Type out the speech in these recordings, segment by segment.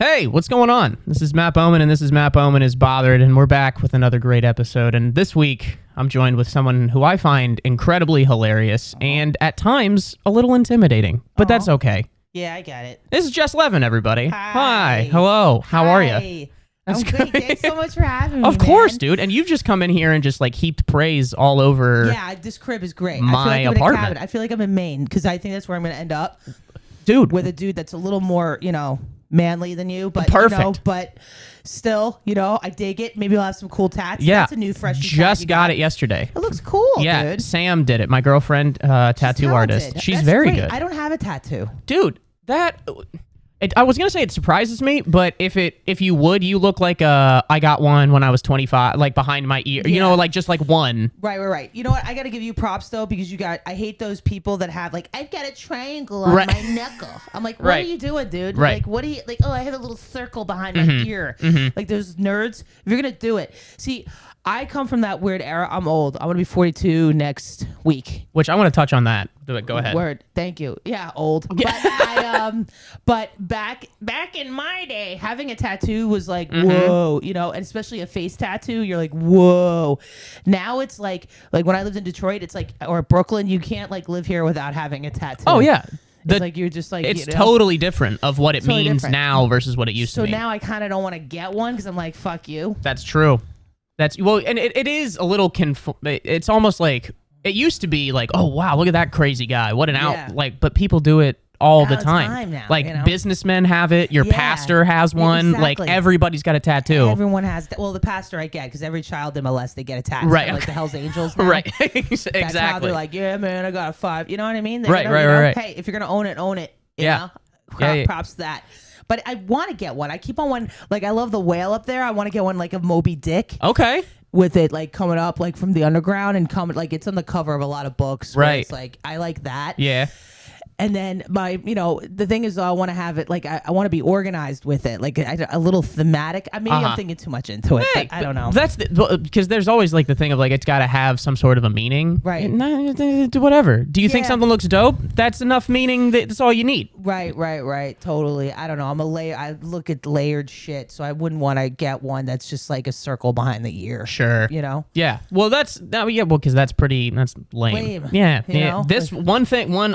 Hey, what's going on? This is Matt Bowman, and this is Matt Bowman is Bothered, and we're back with another great episode. And this week, I'm joined with someone who I find incredibly hilarious and at times a little intimidating, but that's okay. Yeah, I got it. This is Jess Levin, everybody. Hi. Hello. How are you? Hi. I'm great. Thanks so much for having me. Of course, man. dude. And you've just come in here and just like heaped praise all over. Yeah, this crib is great. My I feel like apartment. I feel like I'm in Maine because I think that's where I'm going to end up. Dude. With a dude that's a little more, manly than you, but Perfect. but still, I dig it. Maybe I'll have some cool tats. Yeah. That's a new fresh. Just got it yesterday. It looks cool, Yeah, dude. Sam did it. My girlfriend, tattoo artist. She's That's very great. good. I don't have a tattoo. Dude, I was gonna say it surprises me, but if you would, you look like I got one when I was 25, like behind my ear, Yeah. like just like one. Right. You know what? I got to give you props though because I hate those people that have like I've got a triangle on Right. my knuckle. I'm like, what Right. are you doing, dude? Right. Like, what do you like? Oh, I have a little circle behind my ear. Like those nerds. If you're gonna do it, see, I come from that weird era. I'm old. I'm gonna be 42 next week. Which I want to touch on that. Go ahead. Word. Thank you. Yeah, old. But back in my day, having a tattoo was like, whoa, and especially a face tattoo, you're like, whoa. Now it's like when I lived in Detroit, it's like, or Brooklyn, you can't like live here without having a tattoo. Oh yeah. It's like you're just like, It's totally different of what it Totally means different. now versus what it used to So be. now I kind of don't want to get one because I'm like, fuck you. That's true. And it is a little it's almost like it used to be like, oh wow, look at that crazy guy. What an Yeah. but people do it all the the time. time now, like businessmen have it, your Yeah. pastor has one, like Exactly. everybody's got a tattoo. Everyone has. Well, the pastor I get because every child they molest, they get a tattoo. Right. Like the Hell's Angels. Now. Right. That's how Exactly. they're like, yeah, man, I got a 5. You know what I mean? Right. Hey, if you're gonna own it, own it. You Yeah. know? Yeah. Props to that. But I want to get one. I keep on one. Like I love the whale up there. I want to get one like of Moby Dick Okay. with it like coming up like from the underground and coming like it's on the cover of a lot of books. where Right. It's like I like that. Yeah. And then the thing is, I want to have it like I want to be organized with it, like a little thematic. I mean, I'm thinking too much into it. Hey, But I don't know. That's because there's always like the thing of like it's got to have some sort of a meaning. Right. Whatever. Do you think Yeah. something looks dope? That's enough meaning. That's all you need. Right. Totally. I don't know. I look at layered shit, so I wouldn't want to get one that's just like a circle behind the ear. Sure. Yeah. Well, that's because that's lame. Lame, Yeah. you Yeah. know? This one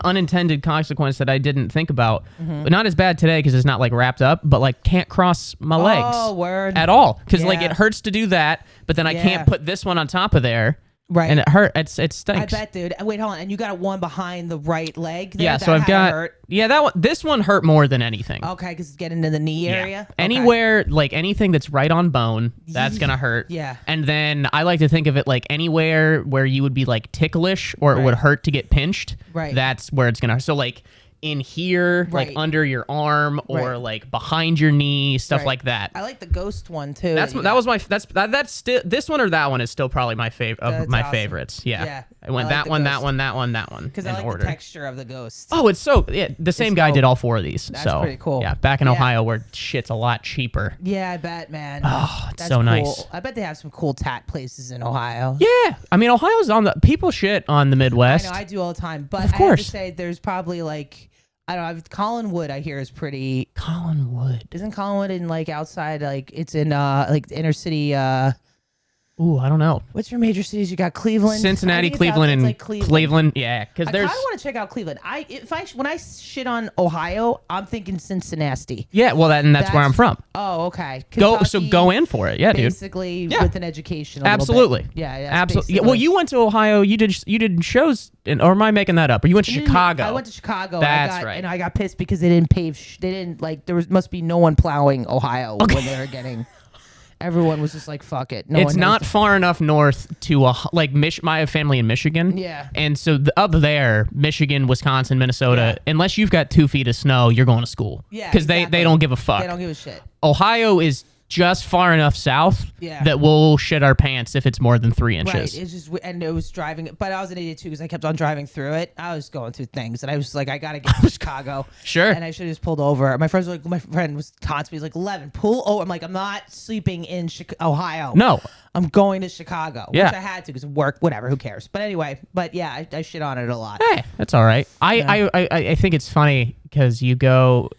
unintended consequence that I didn't think about, but not as bad today because it's not like wrapped up, but like can't cross my legs. Oh, word. At all because like Yeah. it hurts to do that, but then I Yeah. can't put this one on top of there. Right. And it hurt. It I stinks. bet, dude. Wait, hold on. And you got one behind the right leg. There? Yeah, That so I've had to got hurt. that one. This one hurt more than anything. Okay, because it's getting into the knee area. Okay. Anywhere, like anything that's right on bone, that's gonna hurt. Yeah. And then I like to think of it like anywhere where you would be like ticklish or it would hurt to get pinched. Right. That's where it's gonna. So like in here, like Right. under your arm or Right. like behind your knee, stuff Right. like that. I like the ghost one too. That's you that got. was my that's still this one or that one is still probably my favorite of That's my awesome. favorites. Yeah. Yeah. I went I like that the one, ghost. that one, that one, that one. Because in I like order. the texture of the ghost. Oh, it's so the same guy dope. did all 4 of these. That's so pretty cool. Yeah, back in Yeah. Ohio where shit's a lot cheaper. Yeah, I bet, man. Oh, it's That's so cool. nice. I bet they have some cool tat places in Ohio. Yeah, I mean Ohio's on the people shit on the I Midwest. know, I do all the time. But Of I have course. to say, there's probably like, I don't know, Collinwood I hear is pretty. Collinwood. Isn't Collinwood in like outside, like it's in like the inner city, Ooh, I don't know. what's your major cities? You got Cleveland, Cincinnati, I think it's Cleveland, it's and like Cleveland. Cleveland. Yeah, because I there's. kind of want to check out Cleveland. When I shit on Ohio, I'm thinking Cincinnati. Yeah, well, that's where I'm from. Oh, okay. Go in for it, yeah, dude. Basically, Yeah. with an education. A little Absolutely. bit. Yeah, that's Absolutely. Yeah, basically- well, you went to Ohio. You did shows, or am I making that up? Or you went to Chicago? I went to Chicago. That's right. And I got pissed because they didn't pave. They didn't like. Must be no one plowing Ohio when they were getting. Everyone was just like, "Fuck it." No It's one not knows far enough north to my family in Michigan. Yeah. And so up there, Michigan, Wisconsin, Minnesota, Yeah. unless you've got 2 feet of snow, you're going to school. Yeah, Because exactly. they don't give a fuck. They don't give a shit. Ohio is just far enough south Yeah. that we'll shit our pants if it's more than 3 inches. Right. It's just, and it was driving, but I was an idiot too because I kept on driving through it. I was going through things, and I was like, I gotta get to Chicago. Sure. And I should have just pulled over. My friend was constantly he's like, 11, pull over. I'm like, I'm not sleeping in Ohio. No. I'm going to Chicago. Yeah. Which I had to because work, whatever, who cares? But anyway, yeah, I shit on it a lot. Hey, that's all right. I think it's funny because you go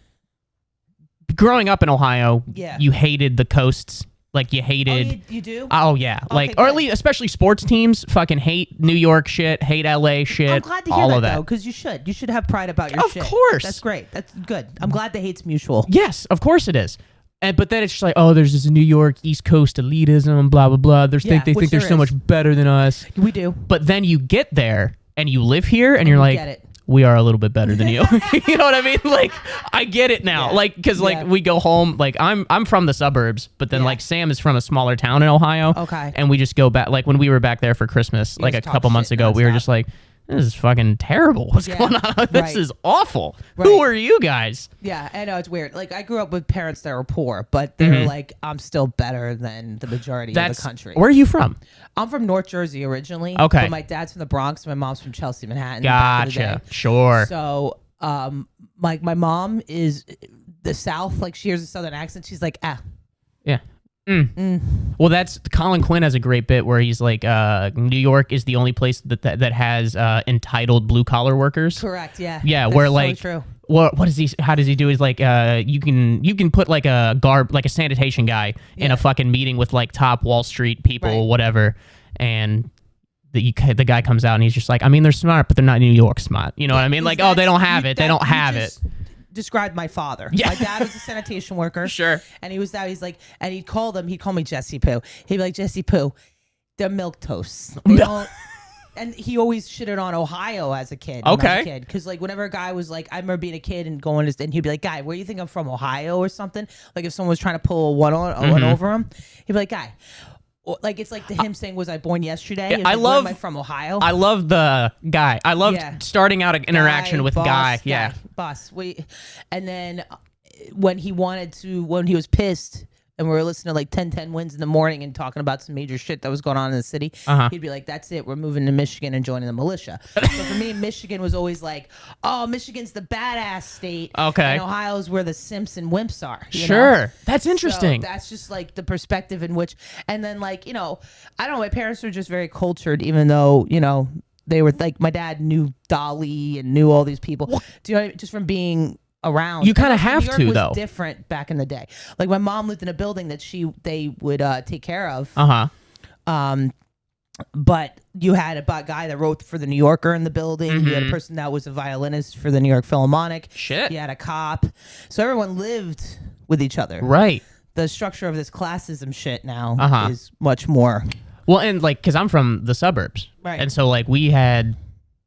growing up in Ohio, Yeah. you hated the coasts. Like you hated. Oh, you do? Oh yeah, like Okay, or at good. least especially sports teams fucking hate New York shit, hate LA shit. I'm glad to hear all that, of that. though, because you should. You should have pride about your Of shit. course. That's great. That's good. I'm glad the hate's mutual. Yes, of course it is. And but then it's just like, oh, there's this New York East Coast elitism, blah blah blah. They Yeah, think which they're there so is. much better than us. We do. But then you get there and you live here, and you're you like, get it. we are a little bit better than you. You know what I mean? Like, I get it now. Yeah. Like, because like Yeah. we go home. Like, I'm from the suburbs, but then Yeah. like Sam is from a smaller town in Ohio. Okay. And we just go back. Like when we were back there for Christmas, like a just talk couple months shit ago, we were nonstop. just like, this is fucking terrible. What's Yeah. going on? This Right. is awful. Right. Who are you guys? Yeah, I know it's weird. Like I grew up with parents that were poor, but they're like, I'm still better than the majority of the country. Where are you from? I'm from North Jersey originally. Okay. But my dad's from the Bronx. My mom's from Chelsea, Manhattan. back in the Gotcha. day. Sure. So, like my mom is the South. Like she hears a Southern accent. She's like, Yeah. Well, that's Colin Quinn has a great bit where he's like, New York is the only place that has entitled blue collar workers. correct. Yeah. Yeah, That's where totally like, true. what is he? How does he do? Is like, you can put like a like a sanitation guy in Yeah. a fucking meeting with like top Wall Street people, Right. whatever, and the guy comes out and he's just like, I mean, they're smart, but they're not New York smart. You know what I mean? Like, oh, they don't have it. They don't have it. Described my father. Yeah. My dad was a sanitation worker. Sure. And he was that. He's like, and he'd call me Jesse Poo. He'd be like, Jesse Poo, they're milk toasts. They don't. And he always shitted on Ohio as a kid. Okay. Because like whenever a guy was like, I remember being a kid and going to, and he'd be like, guy, where do you think I'm from, Ohio or something? Like if someone was trying to pull a one over him, he'd be like, guy. Like it's like him saying, "Was I born yesterday?" Yeah, It's I like, love- Where am I from, Ohio? I love the guy. I love Yeah. starting out an interaction with boss, guy. Yeah. boss. And then when he was pissed, and we were listening to like 10 Wins in the morning and talking about some major shit that was going on in the city, he'd be like, "That's it. We're moving to Michigan and joining the militia." So for me, Michigan was always like, "Oh, Michigan's the badass state." Okay. And Ohio's where the simps and wimps are. you know? Sure. That's interesting. So that's just like the perspective in which, and then like, I don't know, my parents were just very cultured, even though, they were like, my dad knew Dolly and knew all these people. Do you know what I mean? Just from being around. You kinda And have New York to, was though. different back in the day. Like my mom lived in a building that they would take care of. But you had a guy that wrote for the New Yorker in the building. You had a person that was a violinist for the New York Philharmonic. Shit. You had a cop. So everyone lived with each other. Right. The structure of this classism shit now is much more. Well, and like, because I'm from the suburbs. Right. And so, like, we had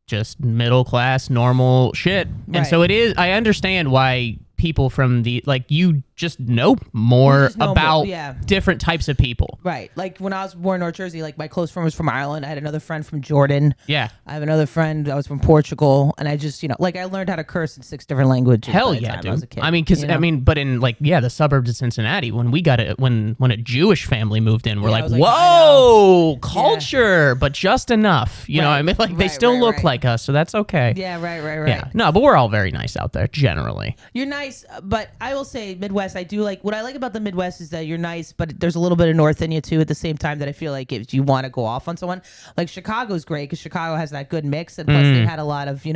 just middle class, normal shit. And Right. so it is, I understand why people from you just know more just know more, about yeah. different types of people. Right. Like when I was born in North Jersey, like my close friend was from Ireland. I had another friend from Jordan. Yeah. I have another friend that was from Portugal. And I just, like I learned how to curse in 6 different languages. Hell by the yeah, time I was a dude. kid, I mean, but in the suburbs of Cincinnati, when we got it, when a Jewish family moved in, we're Yeah, I like, was like, whoa, culture, but just enough. You know what I Right, mean? Like, they right, still right, look right. like us, so that's okay. Yeah, right. Yeah. No, but we're all very nice out there, generally. You're nice, but I will say Midwest, I do like, what I like about the Midwest is that you're nice, but there's a little bit of North in you too at the same time that I feel like if you want to go off on someone, like Chicago's great because Chicago has that good mix, and plus they had a lot of, they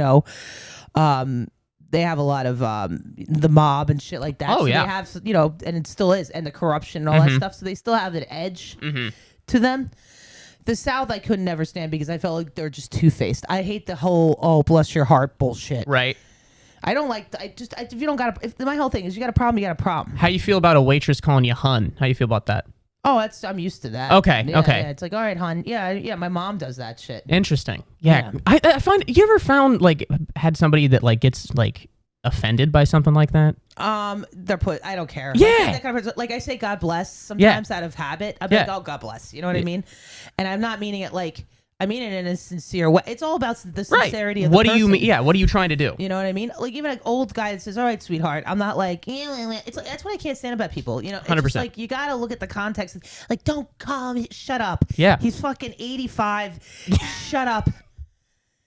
have a lot of the mob and shit like that. Oh, so yeah. they have, and it still is, and the corruption and all that stuff, so they still have an edge to them. The South I could never stand because I felt like they're just two-faced. I hate the whole, oh, bless your heart bullshit. Right. I don't like. If you don't got my whole thing is you got a problem, you got a problem. How you feel about a waitress calling you hun? How you feel about that? Oh, I'm used to that. Okay, Yeah, okay. yeah, it's like, all right, hon. Yeah. My mom does that shit. Interesting. Yeah. Yeah. I find, you ever found, had somebody that, gets, offended by something like that? They're I don't care. Yeah. That kind of person, I say God bless sometimes out of habit. I'm Yeah. like, oh, God bless. You know what I mean? And I'm not meaning it I mean it in a sincere way. It's all about the sincerity of the What do you person. mean? Yeah. What are you trying to do? You know what I mean? Like even an old guy that says, "All right, sweetheart," I'm not like, it's like that's what I can't stand about people. It's 100%. just like you gotta look at the context. Like, don't call me. Shut up. Yeah. He's fucking 85. Shut up.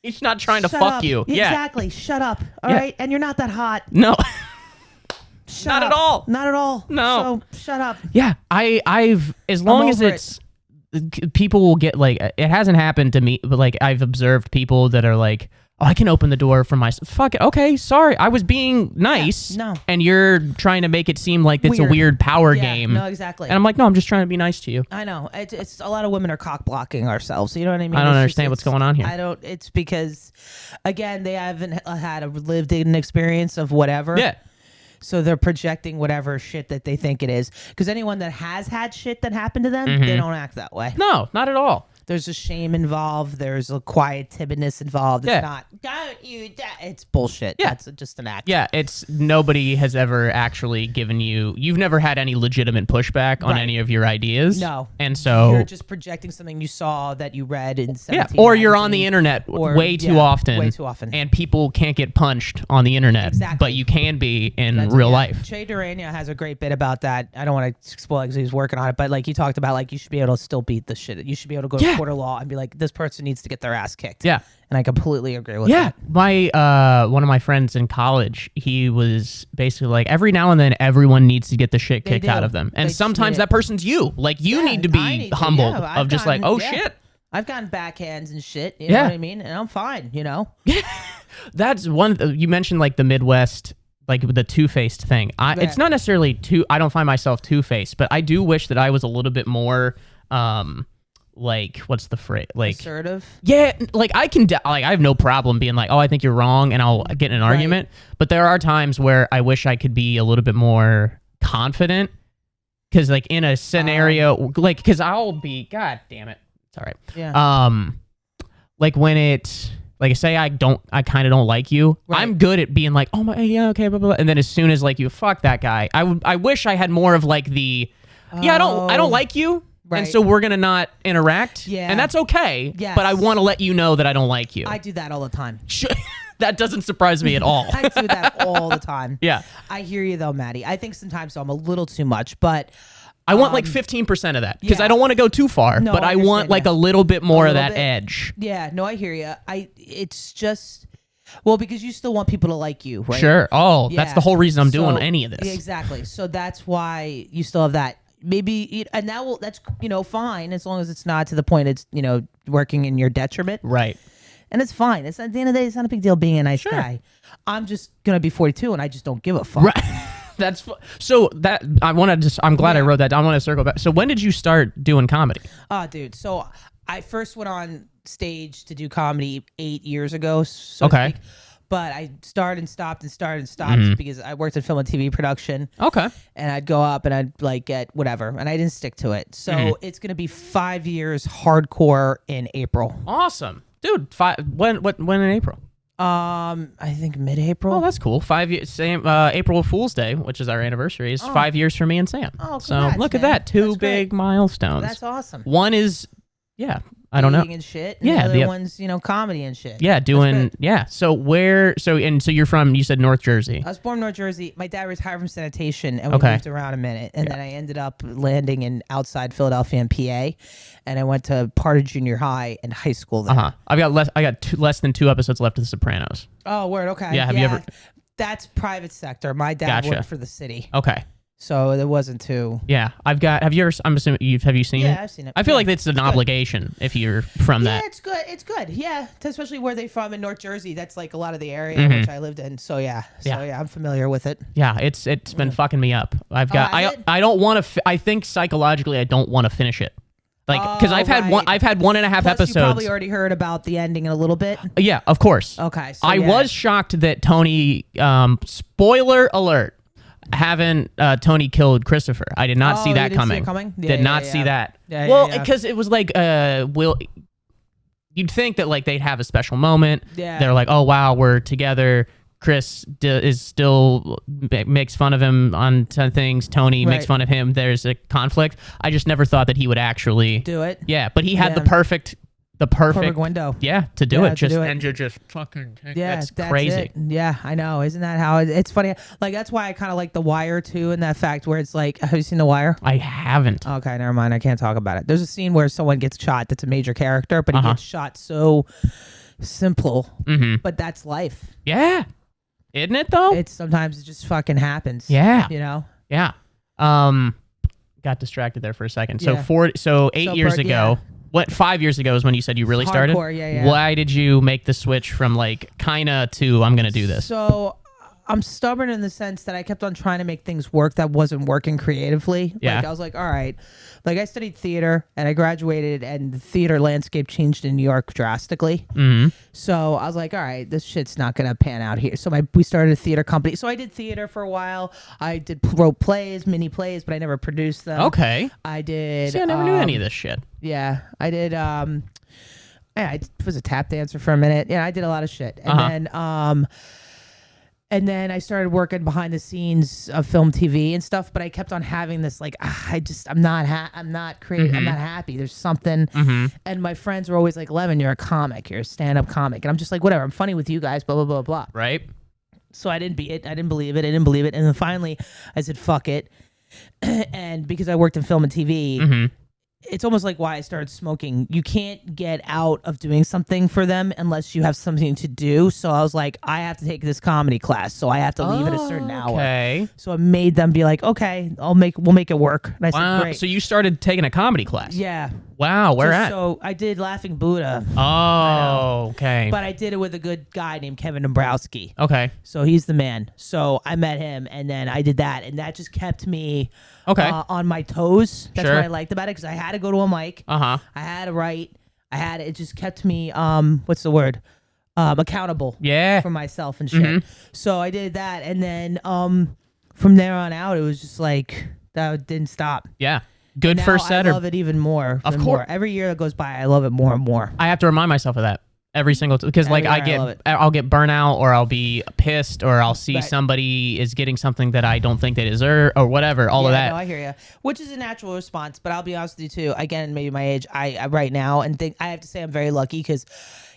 He's not trying to Shut fuck up. you. Yeah. Exactly. Shut up. All right, and you're not that hot. No. Shut Not up. at all. Not at all. No. So shut up. Yeah. I've as long as over it's people will get it hasn't happened to me, but I've observed people that are like, oh, I can open the door for myself. Fuck it. Okay, sorry. I was being nice. no. And you're trying to make it seem like it's a weird power game. No, exactly. And I'm like, no, I'm just trying to be nice to you. I know. It's a lot of women are cock blocking ourselves. You know what I mean? I don't understand what's going on here. It's because, again, they haven't had a lived-in experience of whatever. Yeah. So they're projecting whatever shit that they think it is. Because anyone that has had shit that happened to them, they don't act that way. No, not at all. There's a shame involved. There's a quiet timidness involved. It's not, don't you, it's bullshit. Yeah. That's just an act. Yeah, it's nobody has ever actually given you've never had any legitimate pushback on any of your ideas. No. And so you're just projecting something you saw that you read in 17 or you're on the internet way too often. Way too often. And people can't get punched on the internet. Exactly. But you can be in real life. Che Durania has a great bit about that. I don't want to spoil it because he's working on it, but like he talked about like you should be able to still beat the shit. You should be able to go to court of law and be like, this person needs to get their ass kicked. Yeah. And I completely agree with that. My one of my friends in college, he was basically like, every now and then everyone needs to get the shit kicked out of them. And sometimes that person's you. Like you need to be humbled of just like, oh shit. I've gotten backhands and shit, you know what I mean? And I'm fine, you know? That's one, you mentioned like the Midwest, like the two-faced thing. It's not necessarily I don't find myself two-faced, but I do wish that I was a little bit more, like, what's the phrase? Like assertive? Yeah, like I can, like I have no problem being like, oh, I think you're wrong, and I'll get in an argument. But there are times where I wish I could be a little bit more confident, because like in a scenario, like, because I'll be, god damn it, it's all right. Yeah. Like when like say I kind of don't like you. Right. I'm good at being like, oh my, yeah, okay, blah, blah, blah. And then as soon as like you fuck that guy, I wish I had more of like the, I don't like you. Right. And so we're going to not interact. Yeah. And that's okay. Yes. But I want to let you know that I don't like you. I do that all the time. That doesn't surprise me at all. I do that all the time. Yeah. I hear you though, Maddie. I think sometimes I'm a little too much, but I want like 15% of that because I don't want to go too far, but I want like a little bit more of that edge. Yeah. No, I hear you. It's just, well, because you still want people to like you, right? Sure. Oh, that's the whole reason I'm doing any of this. Exactly. So that's why you still have that. Maybe, and that's fine as long as it's not to the point it's working in your detriment, right? And it's fine. It's at the end of the day, it's not a big deal being a nice guy. I'm just gonna be 42, and I just don't give a fuck. Right. So that I want to I'm glad I wrote that down. I want to circle back. So when did you start doing comedy? Oh, dude. So I first went on stage to do comedy 8 years ago. So to speak. But I started and stopped because I worked in film and TV production. Okay. And I'd go up and I'd like get whatever, and I didn't stick to it. So it's gonna be 5 years hardcore in April. Awesome, dude. When in April? I think mid-April. Oh, that's cool. 5 years. Same April Fool's Day, which is our anniversary, is 5 years for me and Sam. Oh, congrats, so look at that, two big milestones. That's awesome. One is I don't know. And shit. And the other one's, comedy and shit. Yeah, So you're from, you said North Jersey. I was born in North Jersey. My dad retired from sanitation, and we moved around a minute. And then I ended up landing in outside Philadelphia and PA. And I went to part of junior high and high school there. I got less than 2 episodes left of The Sopranos. Oh, word. Okay. Yeah. Have you ever? That's private sector. My dad worked for the city. Okay. So there wasn't too. Yeah, have you ever? I'm assuming have you seen it? Yeah, I've seen it. I feel like it's an obligation if you're from that. Yeah, it's good. It's good. Yeah, especially where they're from in North Jersey. That's like a lot of the area which I lived in. So yeah, I'm familiar with it. Yeah, it's been fucking me up. I don't want to. I think psychologically I don't want to finish it. Like, because I've had 1.5 episodes. You probably already heard about the ending in a little bit. Yeah, of course. Okay. So I was shocked that Tony. Spoiler alert. Tony killed Christopher. I did not see that coming. Did not see that. Well, because it was like, you'd think that like they'd have a special moment. Yeah. They're like, oh wow, we're together. Chris is still makes fun of him on things. Tony makes fun of him. There's a conflict. I just never thought that he would actually do it. Yeah, but he had the perfect window. Yeah, to do it. And you just fucking. Yeah, that's crazy. It. Yeah, I know. Isn't that how it's funny? Like that's why I kind of like The Wire too, and that fact where it's like, have you seen The Wire? I haven't. Okay, never mind. I can't talk about it. There's a scene where someone gets shot. That's a major character, but he gets shot so simple. But that's life. Yeah. Isn't it though? Sometimes it just fucking happens. Yeah. Yeah. Got distracted there for a second. So 8 years ago. What, 5 years ago is when you said you really started? Hardcore, yeah. Why did you make the switch from like kinda to I'm gonna do this? So I'm stubborn in the sense that I kept on trying to make things work that wasn't working creatively. Yeah. Like I was like, all right. Like I studied theater and I graduated and the theater landscape changed in New York drastically. Mm-hmm. So I was like, all right, this shit's not gonna pan out here. So we started a theater company. So I did theater for a while. I wrote plays, mini plays, but I never produced them. Okay. I did. See, I never knew any of this shit. Yeah, I did. Yeah, I was a tap dancer for a minute. Yeah, I did a lot of shit, and then I started working behind the scenes of film, TV, and stuff. But I kept on having this like, I'm not creative. I'm not happy. There's something. And my friends were always like, Levin, you're a comic. You're a stand-up comic. And I'm just like, whatever. I'm funny with you guys. Blah blah blah blah. Right. So I didn't believe it. And then finally, I said, fuck it. And because I worked in film and TV. It's almost like why I started smoking. You can't get out of doing something for them unless you have something to do. So I was like, I have to take this comedy class, so I have to leave at a certain hour. Okay. So I made them be like, okay, we'll make it work. And I said, great. So you started taking a comedy class? Yeah. Wow. Where at? So I did Laughing Buddha. Oh, okay. But I did it with a good guy named Kevin Dombrowski. Okay. So he's the man. So I met him, and then I did that, and that just kept me on my toes. That's Sure. what I liked about it, because I had to go to a mic. I had to write. It just kept me, what's the word? Accountable. Yeah. For myself and shit. So I did that, and then from there on out, it was just like, that didn't stop. Yeah. Good Now first set. I love it even more. Of course. More. Every year that goes by, I love it more and more. I have to remind myself of that every single time, because like I'll get burnout, or I'll be pissed, or I'll see somebody is getting something that I don't think they deserve, or whatever. All of that. No, I hear you. Which is a natural response, but I'll be honest with you too. Again, maybe my age, I right now, and think I have to say I'm very lucky because,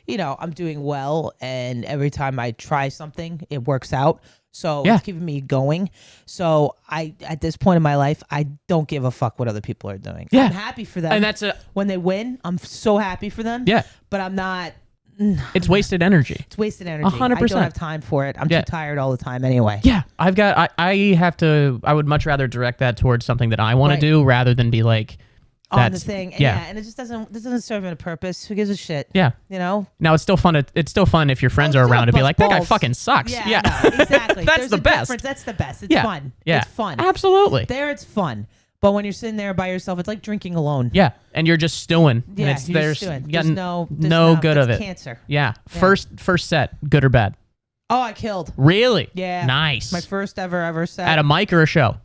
I'm doing well, and every time I try something, it works out. So it's keeping me going. So at this point in my life, I don't give a fuck what other people are doing. Yeah. I'm happy for them. And when they win, I'm so happy for them. Yeah. But I'm not. It's wasted energy. It's wasted energy. 100%. I don't have time for it. I'm too tired all the time anyway. Yeah. I would much rather direct that towards something that I want to do rather than be like, on the thing. And and it just doesn't serve a purpose. Who gives a shit? Yeah. Now it's still fun. It's still fun if your friends are around to be like, that guy fucking sucks. Yeah. No, exactly. That's the best. That's the best. It's fun. Yeah. It's fun. Absolutely. There it's fun. But when you're sitting there by yourself, it's like drinking alone. Yeah. And you're just stewing. Yeah. And there's no good of it. Cancer. Yeah. First set, good or bad? Oh, I killed. Really? Yeah. Nice. My first ever set. At a mic or a show?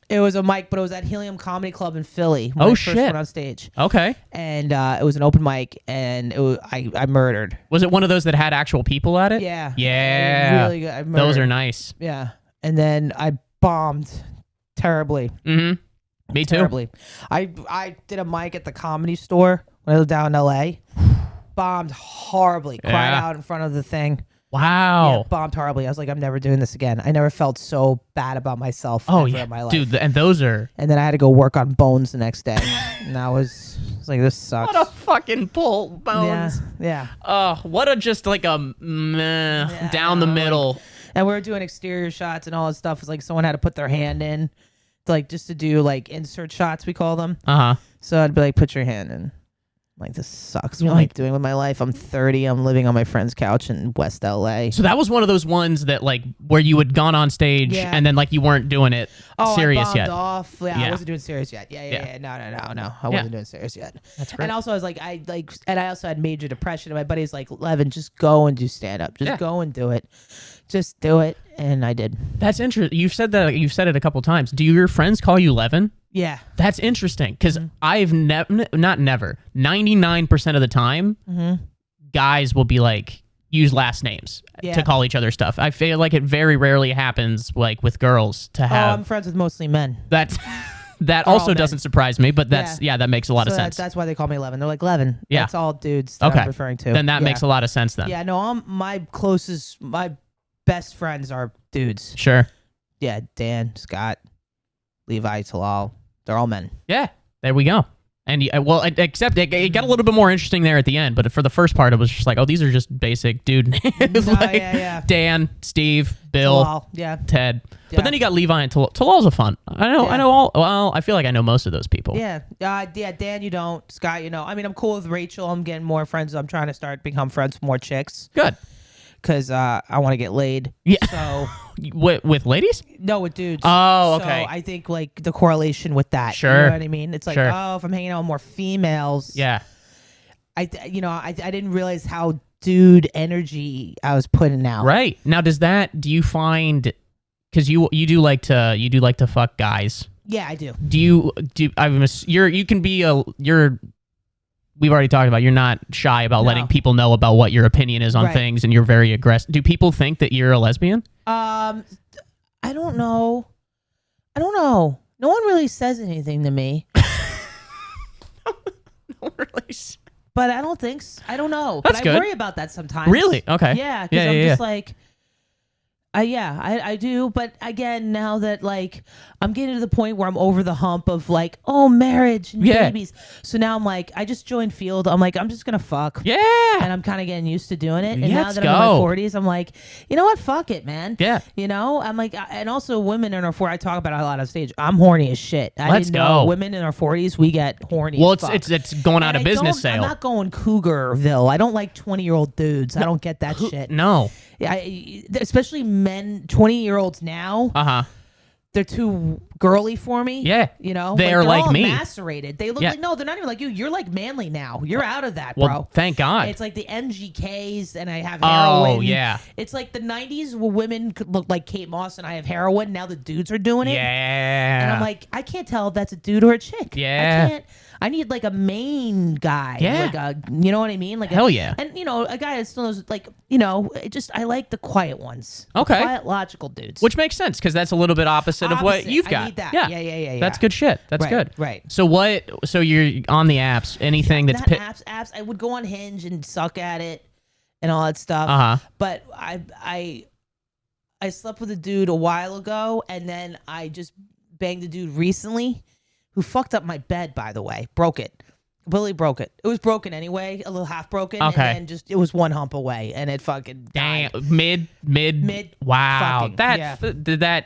It was a mic, but it was at Helium Comedy Club in Philly when I first went on stage. Okay. And it was an open mic, and I murdered. Was it one of those that had actual people at it? Yeah. Yeah. Really good. Those are nice. Yeah. And then I bombed terribly. Me too. Terribly. I did a mic at the Comedy Store when I lived down in L.A. Bombed horribly. Cried out in front of the thing. Wow. Yeah, bombed horribly. I was like, I'm never doing this again. I never felt so bad about myself ever in my life. Dude, and those are... And then I had to go work on Bones the next day. And I was like, this sucks. What a fucking pull, Bones. Yeah. What a just like a meh down the middle. And we were doing exterior shots and all this stuff. It's like someone had to put their hand in, just to do like insert shots, we call them. So I'd be like, put your hand in. Like, this sucks. What am I doing with my life? I'm 30. I'm living on my friend's couch in West LA. So that was one of those ones that like where you had gone on stage and then like you weren't doing it serious yet. Off. Yeah, I wasn't doing serious yet. Yeah. No. I wasn't doing serious yet. That's great. And also I was like, and I also had major depression. And my buddy's like, Levin, just go and do stand up. Just go and do it. Just do it. And I did. That's interesting. You've said it a couple times. Do your friends call you Levin? Yeah. That's interesting because I've not never, 99% of the time, guys will be like, use last names to call each other stuff. I feel like it very rarely happens like with girls to have. I'm friends with mostly men. That also doesn't surprise me, but that makes a lot of sense. That's why they call me Levin. They're like, Levin. Yeah. That's all dudes that I'm referring to. Then that makes a lot of sense then. Yeah, no, my best friends are dudes. Sure. Yeah, Dan, Scott, Levi, Talal. They're all men. Yeah, there we go. And except it got a little bit more interesting there at the end. But for the first part, it was just like, oh, these are just basic dude names. Like Dan, Steve, Bill, Talal, yeah. Ted. Yeah. But then you got Levi and Talal. Talal's a fun. I know all. Well, I feel like I know most of those people. Yeah. Dan, you don't. Scott, you know. I mean, I'm cool with Rachel. I'm getting more friends. I'm trying to become friends with more chicks. Good. Because I want to get laid. Yeah. So with ladies? No, with dudes. Oh, okay. So I think like the correlation with that. Sure. You know what I mean? It's like, oh, if I'm hanging out with more females. Yeah. I didn't realize how dude energy I was putting out. Right. Now, do you find, because you do like to fuck guys? Yeah, I do. We've already talked about, you're not shy about letting people know about what your opinion is on things, and you're very aggressive. Do people think that you're a lesbian? I don't know. No one really says anything to me. No one really. But I don't think so. I don't know. That's but good. I worry about that sometimes. Really? Okay. Yeah, because I'm just like, I do. But again, now that like I'm getting to the point where I'm over the hump of like, oh, marriage and babies. So now I'm like, I just joined Field. I'm like, I'm just gonna fuck. Yeah. And I'm kind of getting used to doing it. And Let's now that I'm in my 40s, I'm like, you know what? Fuck it, man. Yeah. You know, I'm like, and also women in our 40s, I talk about it a lot on stage. I'm horny as shit. Let's didn't know women in our 40s, we get horny. Well, as fuck. it's going out of business sale. I'm not going cougarville. I don't like 20-year-old dudes. I don't get that shit. No. Especially men, 20-year-olds now. They're too girly for me. Yeah. You know? They're like all me. Macerated. They look like, no, they're not even like you. You're like manly now. You're out of that, well, bro. Thank God. It's like the MGKs and I have heroin. Oh, yeah. It's like the 90s where women could look like Kate Moss and I have heroin. Now the dudes are doing it. Yeah. And I'm like, I can't tell if that's a dude or a chick. Yeah. I can't. I need like a main guy. Yeah. Like you know what I mean? Like Hell yeah. And you know, a guy that still knows, like, you know, I like the quiet ones. Okay. Quiet, logical dudes. Which makes sense because that's a little bit opposite of what you've got. I need that. Yeah. Yeah. That's good shit. That's good. Right. So you're on the apps, anything that's... apps. I would go on Hinge and suck at it and all that stuff. But I slept with a dude a while ago and then I just banged a dude recently who fucked up my bed, by the way. Broke it. Completely broke it. It was broken anyway, a little half broken. Okay. And then just, it was one hump away and it fucking died. Damn. Mid. Wow. Fucking,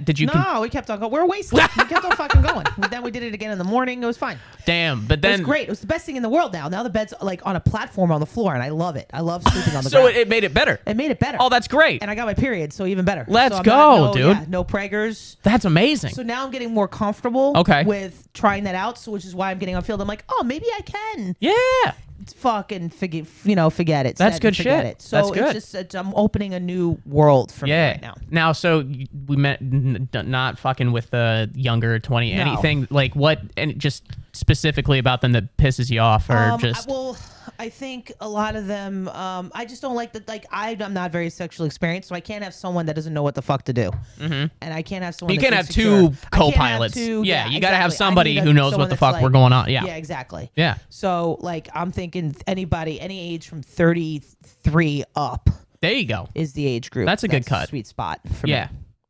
Did you... No, we kept on going. We were wasted. We kept on fucking going. Then we did it again in the morning. It was fine. Damn. But then... It was great. It was the best thing in the world now. Now the bed's like on a platform on the floor and I love it. I love sleeping on the ground. So it made it better. It made it better. Oh, that's great. And I got my period, so even better. Let's go, dude. Yeah, no preggers. That's amazing. So now I'm getting more comfortable with trying that out, so which is why I'm getting on Field. I'm like, oh, maybe I can. Yeah. It's fucking forget it. That's good shit. It. So that's good. It's just I'm opening a new world for me right now. Now, so we met not fucking with the younger 20 anything like what, and just specifically about them that pisses you off or just. Well, I think a lot of them. I just don't like that. Like I'm not very sexually experienced, so I can't have someone that doesn't know what the fuck to do. And I can't have someone. You can't have two co-pilots. Yeah, you got to have somebody who knows what the fuck we're going on. Yeah. Yeah, exactly. Yeah. So like I'm thinking anybody, any age from 33 up. There you go. Is the age group. That's a good cut. Sweet spot for me.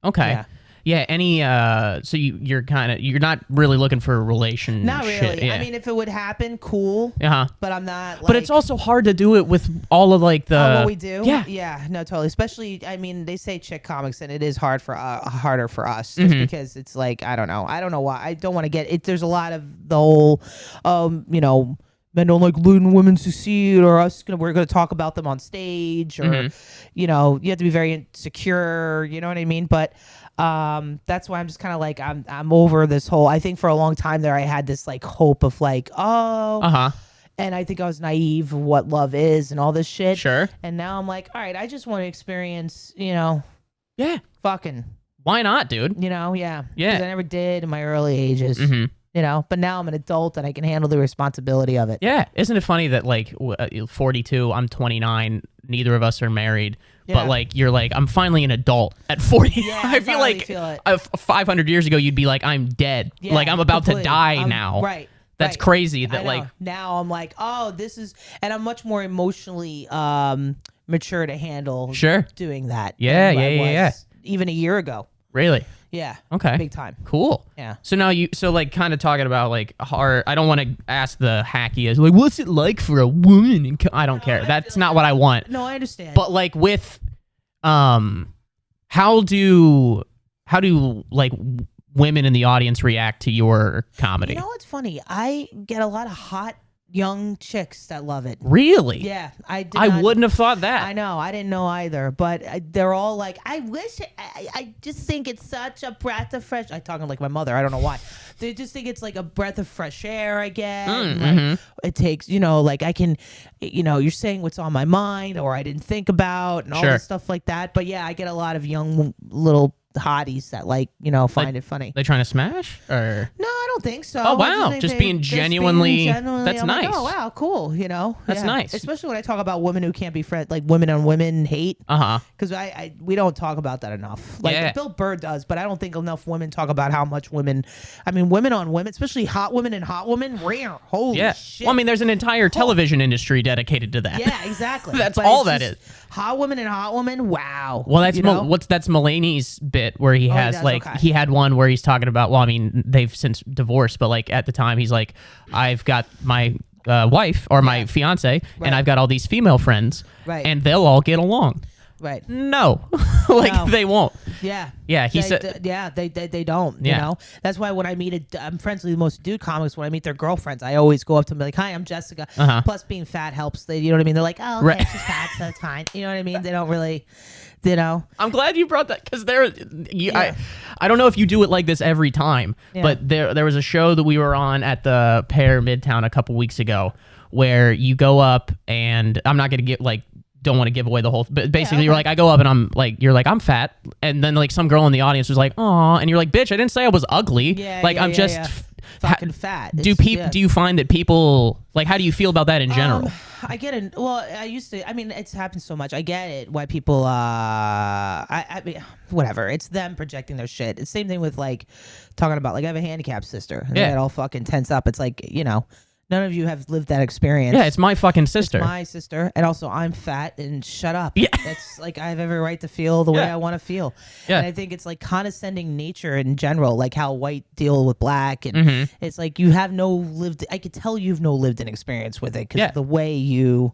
Okay. Yeah. Yeah, any so you're not really looking for a relationship. Not really. I mean, if it would happen, cool. But I'm not. But it's also hard to do it with all of like the what we do. Yeah, no, totally. Especially, I mean, they say chick comics, and it is harder for us just because it's like I don't know why. I don't want to get it. There's a lot of the whole, you know, men don't like letting women succeed, or we're gonna talk about them on stage, or you know, you have to be very insecure. You know what I mean? But. That's why I'm just kind of like I'm over this whole. I think for a long time there I had this like hope of like and I think I was naive of what love is and all this shit. Sure. And now I'm like, all right, I just want to experience, you know, fucking. Why not, dude? You know, yeah. 'Cause Yeah. I never did in my early ages. You know, but now I'm an adult and I can handle the responsibility of it. Yeah. Isn't it funny that like 42, I'm 29, neither of us are married. Yeah. But like you're like I'm finally an adult at 40. Yeah, I feel like 500 years ago you'd be like I'm dead. Yeah, like I'm about completely. to die now. Right. That's crazy that like now I'm like, oh, this is, and I'm much more emotionally mature to handle Sure doing that. Yeah, than I yeah. was even a year ago. Really? Yeah. Okay. Big time. Cool. Yeah. So now like kind of talking about like hard. I don't want to ask the hacky as like, what's it like for a woman? I don't care. That's not what I want. No, I understand. But like with, how do like women in the audience react to your comedy? You know what's funny? I get a lot of hot young chicks that love it. Really? Yeah, I wouldn't have thought that. I know, I didn't know either, but they're all like, I wish, I just think it's such a breath of fresh. I'm talking like my mother. I don't know why. They just think it's like a breath of fresh air I get. Like, it takes, like I can, you're saying what's on my mind or I didn't think about and all this stuff like that. But yeah, I get a lot of young little hotties that find it funny. They trying to smash or no? I don't think so. Oh wow, just being genuinely. That's I'm nice. Like, oh wow, cool. That's nice. Especially when I talk about women who can't be friends, like women on women hate. Because we don't talk about that enough. Like Bill Burr does, but I don't think enough women talk about how much women. I mean, women on women, especially hot women and hot women. Rare. Holy shit. Well, I mean, there's an entire television industry dedicated to that. Yeah, exactly. That's all that is. Hot women and hot women. Wow. Well, that's Mulaney's bit where he has he had one where he's talking about. Well, I mean, they've since divorced, but like at the time, he's like, I've got my wife or my fiance, and I've got all these female friends, and they'll all get along. Right. No, no. They won't. Yeah. Yeah. He said. They don't. You know. That's why when I meet I'm friends with most dude comics. When I meet their girlfriends, I always go up to them and be like, "Hi, I'm Jessica." Plus, being fat helps. You know what I mean? They're like, "Oh, okay, she's fat, so it's fine." You know what I mean? They don't really. I'm glad you brought that because I don't know if you do it like this every time, but there was a show that we were on at the Pear Midtown a couple weeks ago where you go up and I'm not going to don't want to give away the whole, but basically you're like, I go up and I'm like, you're like, I'm fat. And then like some girl in the audience was like, aw. And you're like, bitch, I didn't say I was ugly. I'm just fucking fat. Do you find that people, like, how do you feel about that in general? I get it. Well, I used to, I mean, it's happened so much. I get it. Why people, I mean, whatever. It's them projecting their shit. It's the same thing with like talking about, like I have a handicapped sister. And they get all fucking tense up. It's like, none of you have lived that experience. Yeah, it's my fucking sister. It's my sister. And also, I'm fat and shut up. Yeah. That's like, I have every right to feel the way I want to feel. Yeah. And I think it's like condescending nature in general, like how white deal with black. And it's like, you have I could tell you've no lived an experience with it because the way you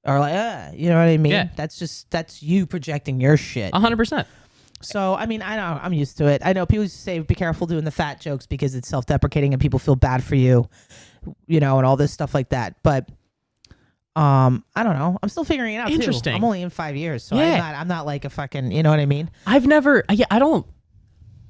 are like, you know what I mean? Yeah. That's you projecting your shit. 100%. So, I mean, I know I'm used to it. I know people used to say, be careful doing the fat jokes because it's self-deprecating and people feel bad for you, and all this stuff like that. But I don't know. I'm still figuring it out. Interesting. Too. I'm only in 5 years, so I'm not like a fucking, you know what I mean?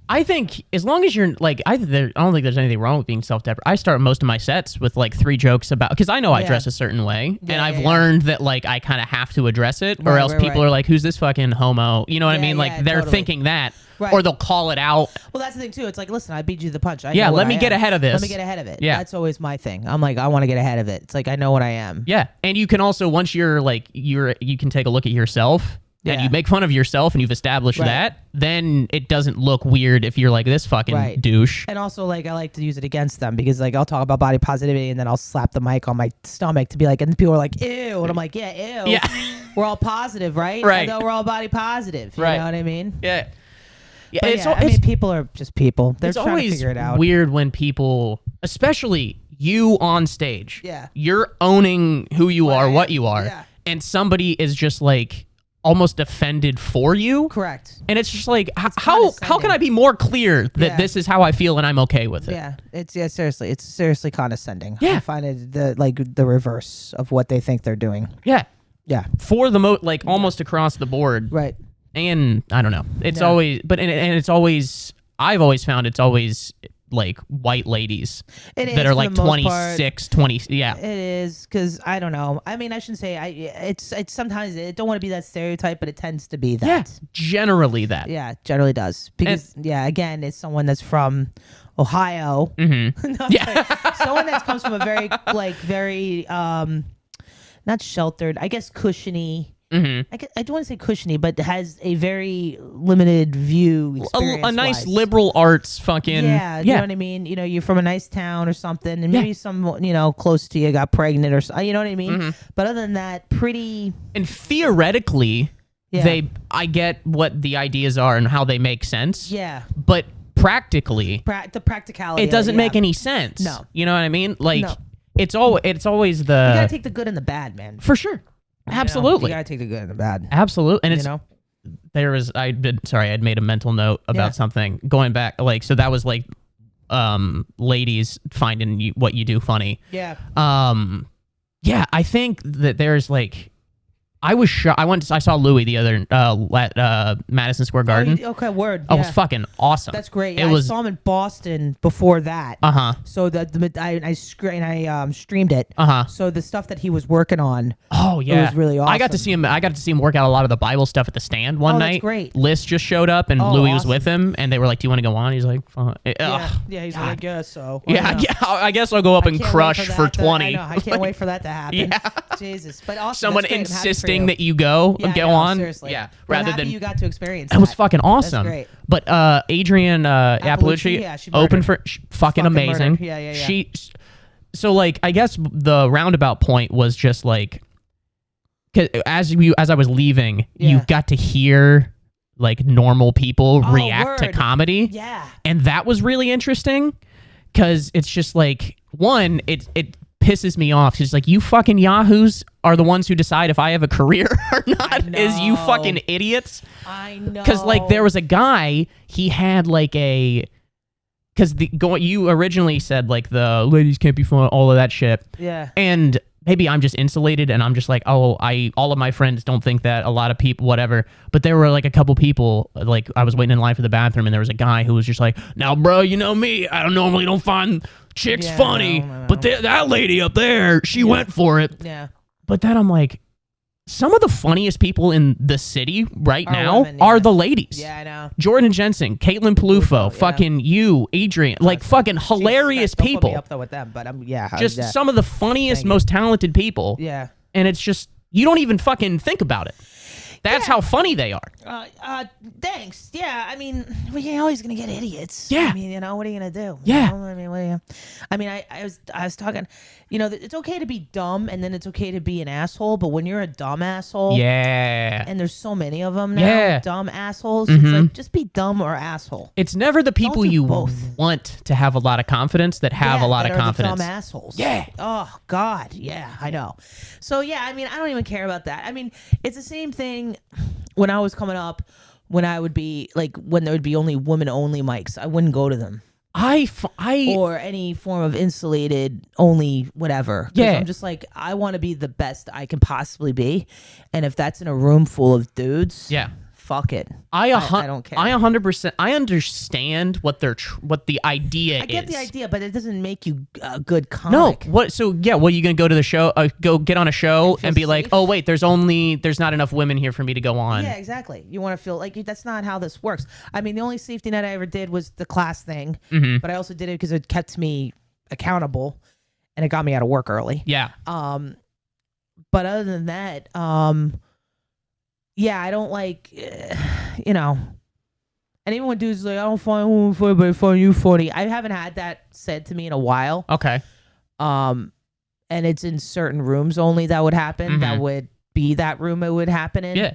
I think as long as you're like, I don't think there's anything wrong with being self-deprecating. I start most of my sets with like 3 jokes about, because I know I dress a certain way, and I've learned that like I kind of have to address it, or else people are like, "Who's this fucking homo?" You know what I mean? Like they're thinking that, or they'll call it out. Well, that's the thing too. It's like, listen, I beat you to the punch. Let me get ahead of this. Let me get ahead of it. Yeah, that's always my thing. I'm like, I want to get ahead of it. It's like I know what I am. Yeah, and you can also once you're like you can take a look at yourself. And you make fun of yourself and you've established that, then it doesn't look weird if you're like this fucking douche. And also, like, I like to use it against them because, like, I'll talk about body positivity and then I'll slap the mic on my stomach to be like, and people are like, ew. And I'm like, yeah, ew. Yeah. We're all positive, right? Right. Although we're all body positive. You know what I mean? Yeah. Yeah. I mean, people are just people. They're trying to figure it out. It's always weird when people, especially you on stage, you're owning who you are, what you are, and somebody is just like, almost offended for you. Correct. And it's just like, how can I be more clear that this is how I feel and I'm okay with it? Yeah. Seriously. It's seriously condescending. Yeah. I find it the reverse of what they think they're doing. Yeah. Yeah. For the almost across the board. Right. And I don't know. It's always, but and it's always, I've always found it's always like white ladies that are like 26, 20. Yeah. It is because I don't know. I mean, I shouldn't say it's sometimes I don't want to be that stereotype, but it tends to be that. Yeah, generally that. Yeah, generally does. Because again, it's someone that's from Ohio. Someone that comes from a very very not sheltered, I guess cushiony. I don't want to say cushiony, but has a very limited view. A nice liberal arts fucking. Yeah, you know what I mean? You're from a nice town or something, and maybe someone, close to you got pregnant or something. You know what I mean? But other than that, pretty. And theoretically, I get what the ideas are and how they make sense. Yeah. But practically, the practicality. it doesn't make any sense. No. You know what I mean? Like, No. it's always the... You gotta take the good and the bad, man. For sure. Absolutely. You gotta take the good and the bad. Absolutely. And it's... You know? There was... I'd made a mental note about something. Going back, like, so that was like... ladies finding what you do funny. Yeah. Yeah, I think that there's like... I was shocked. I saw Louis the other at Madison Square Garden. Okay, word. It was fucking awesome. That's great. It I was, saw him in Boston before that. So that I streamed it. So the stuff that he was working on. Oh yeah, it was really awesome. I got to see him work out a lot of the Bible stuff at the stand one night. That's great. Liz just showed up and Louis was with him, and they were like, "Do you want to go on?" He's like, "Fine." Yeah, he's like, I guess so. I guess I'll go up and crush for 20. I know. I can't wait for that to happen. Yeah. Jesus, but also someone insisting that you go on. Seriously. Yeah, rather than you got to experience. It was fucking awesome. That's great. But Adrienne Appalucci she opened for fucking amazing. Murdered. Yeah. So like, I guess the roundabout point was just like, 'cause as I was leaving, you got to hear like normal people react to comedy. Yeah. And that was really interesting because it's just like, one, it pisses me off. It's like, you fucking yahoos are the ones who decide if I have a career or not. Is you fucking idiots. I know. Because like there was a guy, he had like because you originally said like the ladies can't be fun, all of that shit. Yeah. And maybe I'm just insulated and I'm just like, all of my friends don't think that, a lot of people, whatever. But there were like a couple people, like I was waiting in line for the bathroom and there was a guy who was just like, now bro, you know me, I don't find chicks funny, but that lady up there, she went for it. Yeah. But then I'm like, some of the funniest people in the city right now are the ladies. Yeah, I know. Jordan Jensen, Caitlin Palufo, fucking you, Adrian, like fucking hilarious people. Don't put me up though with them, but just some of the funniest, most talented people. Yeah. And it's just, you don't even fucking think about it. That's how funny they are. Thanks. Yeah, I mean, you're always gonna get idiots. Yeah. I mean, what are you gonna do? Yeah. I mean, what are you? I mean, I was talking. It's okay to be dumb, and then it's okay to be an asshole. But when you're a dumb asshole, and there's so many of them now, dumb assholes. It's like, just be dumb or asshole. It's never the people you want to have a lot of confidence that have a lot of confidence. The dumb assholes. Yeah. Oh God. Yeah, I know. So yeah, I mean, I don't even care about that. I mean, it's the same thing. When I was coming up, when I would be like, when there would be only women-only mics, I wouldn't go to them. Or any form of insulated only whatever. Yeah. I'm just like, I want to be the best I can possibly be, and if that's in a room full of dudes, fuck it. I don't care. I 100%. I understand what the idea is. I get the idea, but it doesn't make you a good comic. No. What? So yeah. What are you gonna go to the show? Go get on a show and be safe? Like, oh wait, there's not enough women here for me to go on. Yeah, exactly. You want to feel like that's not how this works. I mean, the only safety net I ever did was the class thing, but I also did it because it kept me accountable, and it got me out of work early. Yeah. But other than that, yeah, I don't like, and even when dudes like, I don't find women funny, but I find you funny. I haven't had that said to me in a while. Okay. And it's in certain rooms only that would happen. That would be that room it would happen in. Yeah.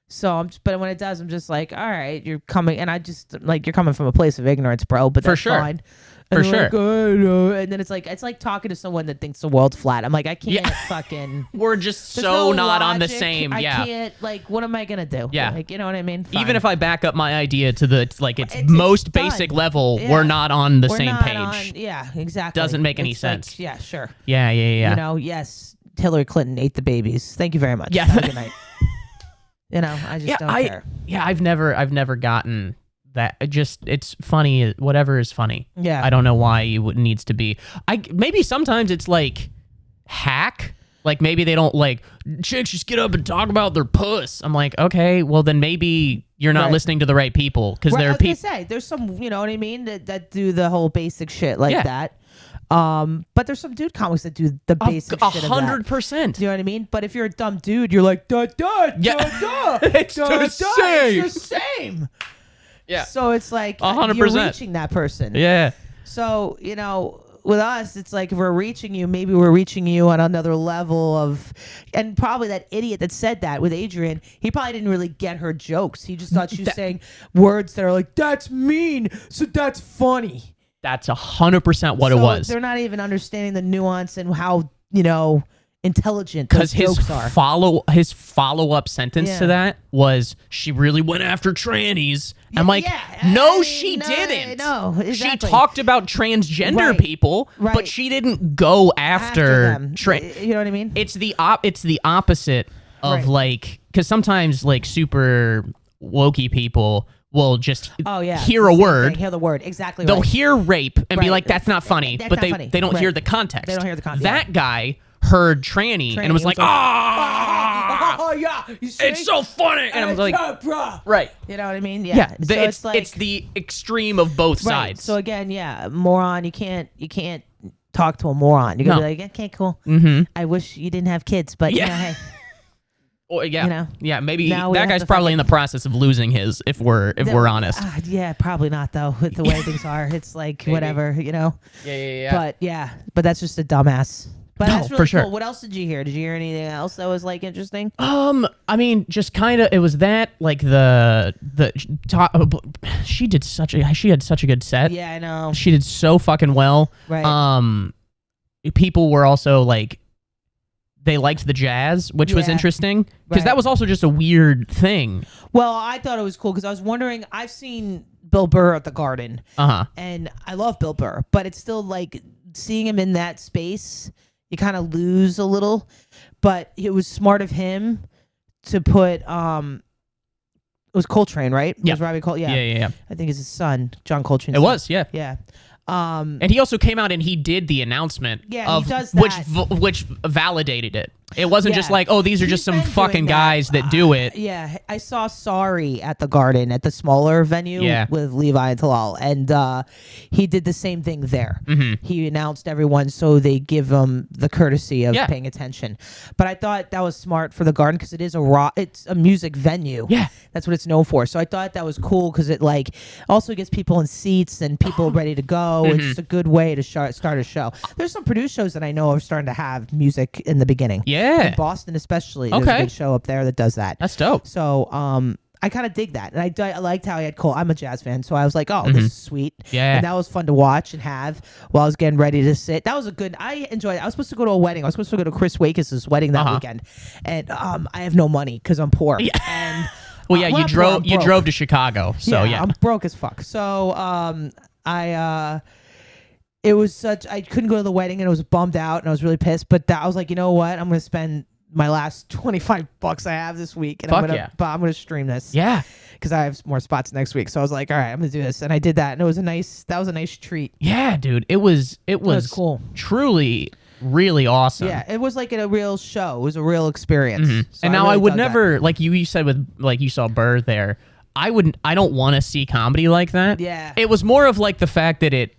So but when it does, I'm just like, all right, you're coming, and I just like, you're coming from a place of ignorance, bro. But that's fine. And for sure. Like, oh, no. And then it's like talking to someone that thinks the world's flat. I'm like, I can't fucking. We're just so not on the same. I can't. Like, what am I gonna do? Yeah. Like, you know what I mean? Fine. Even if I back up my idea to its most basic level, we're not on the same page. Yeah, exactly. Doesn't make any sense. Like, yeah, sure. Yeah. Yes, Hillary Clinton ate the babies. Thank you very much. Yeah. Have a good night. I just don't care. Yeah, I've never gotten that. It's funny. Whatever is funny. Yeah. I don't know why it needs to be. Maybe sometimes it's like hack. Like maybe they don't like chicks just get up and talk about their puss. I'm like, okay, well then maybe you're not listening to the right people because there are people. There's some, you know what I mean, that do the whole basic shit like that. But there's some dude comics that do the basic shit of that. 100%. Do you know what I mean? But if you're a dumb dude, you're like, duh, it's the same. It's the same. Yeah. So it's like 100%. you're reaching that person. Yeah. So, with us, it's like if we're reaching you, maybe we're reaching you on another level of, and probably that idiot that said that with Adrian, he probably didn't really get her jokes. He just thought she was saying words that are like, that's mean, so that's funny. That's 100% what it was. They're not even understanding the nuance and how, intelligent Because those his jokes are. follow-up sentence to that was, she really went after trannies. I'm like, she didn't. No, exactly. She talked about transgender people, but she didn't go after them. You know what I mean? It's the opposite of like, because sometimes like super wokey people will just hear a word. Hear the word. Exactly. They'll hear rape and be like, that's not funny, but they don't hear the context. They don't hear the context. That guy heard tranny and was like, oh yeah, you see? It's so funny. And I was like, right. You know what I mean? Yeah. So it's like, it's the extreme of both sides. So again, moron. You can't talk to a moron. You're gonna be like, okay, cool. Mm-hmm. I wish you didn't have kids, but hey. Or maybe that guy's probably in the process of losing his. If we're honest, probably not though. With the way things are, it's like whatever, Yeah. But that's just a dumbass. But that's really for sure. Cool. What else did you hear? Did you hear anything else that was like interesting? I mean, just kind of. It was that like she had such a good set. Yeah, I know. She did so fucking well. Right. People were also like, they liked the jazz, which was interesting because that was also just a weird thing. Well, I thought it was cool because I was wondering. I've seen Bill Burr at the Garden, and I love Bill Burr, but it's still like seeing him in that space. You kind of lose a little, but it was smart of him to put. It was Coltrane, right? Yeah. It was Robbie Coltrane. Yeah. I think it's his son, John Coltrane. It was, yeah. Yeah. And he also came out and he did the announcement. Yeah, he does that. Which validated it. It wasn't just like, oh, these are just some fucking guys that do it. Yeah, I saw Sorry at the Garden at the smaller venue with Levi and Talal, and he did the same thing there. Mm-hmm. He announced everyone so they give them the courtesy of paying attention. But I thought that was smart for the Garden because it is it's a music venue. Yeah, that's what it's known for. So I thought that was cool because it like also gets people in seats and people ready to go. Mm-hmm. It's just a good way to start a show. There's some produced shows that I know are starting to have music in the beginning. Yeah. In Boston especially. There's a big show up there that does that. That's dope. So I kind of dig that. And I liked how he had Cole. I'm a jazz fan, so I was like, this is sweet. Yeah. And that was fun to watch and have while I was getting ready to sit. That was I enjoyed it. I was supposed to go to a wedding. I was supposed to go to Chris Wakis' wedding that weekend. And I have no money because I'm poor. Yeah. And well, yeah, you drove to Chicago. So yeah. I'm broke as fuck. So it was I couldn't go to the wedding and I was bummed out and I was really pissed. But I was like, you know what? I'm going to spend my last $25 I have this week and I'm going to stream this. Yeah. Because I have more spots next week. So I was like, all right, I'm going to do this. And I did that. And that was a nice treat. Yeah, dude. It was cool. Truly, really awesome. Yeah. It was like a real show. It was a real experience. Mm-hmm. So and now I would never, like you said with, like you saw Burr there. I don't want to see comedy like that. Yeah. It was more of like the fact that it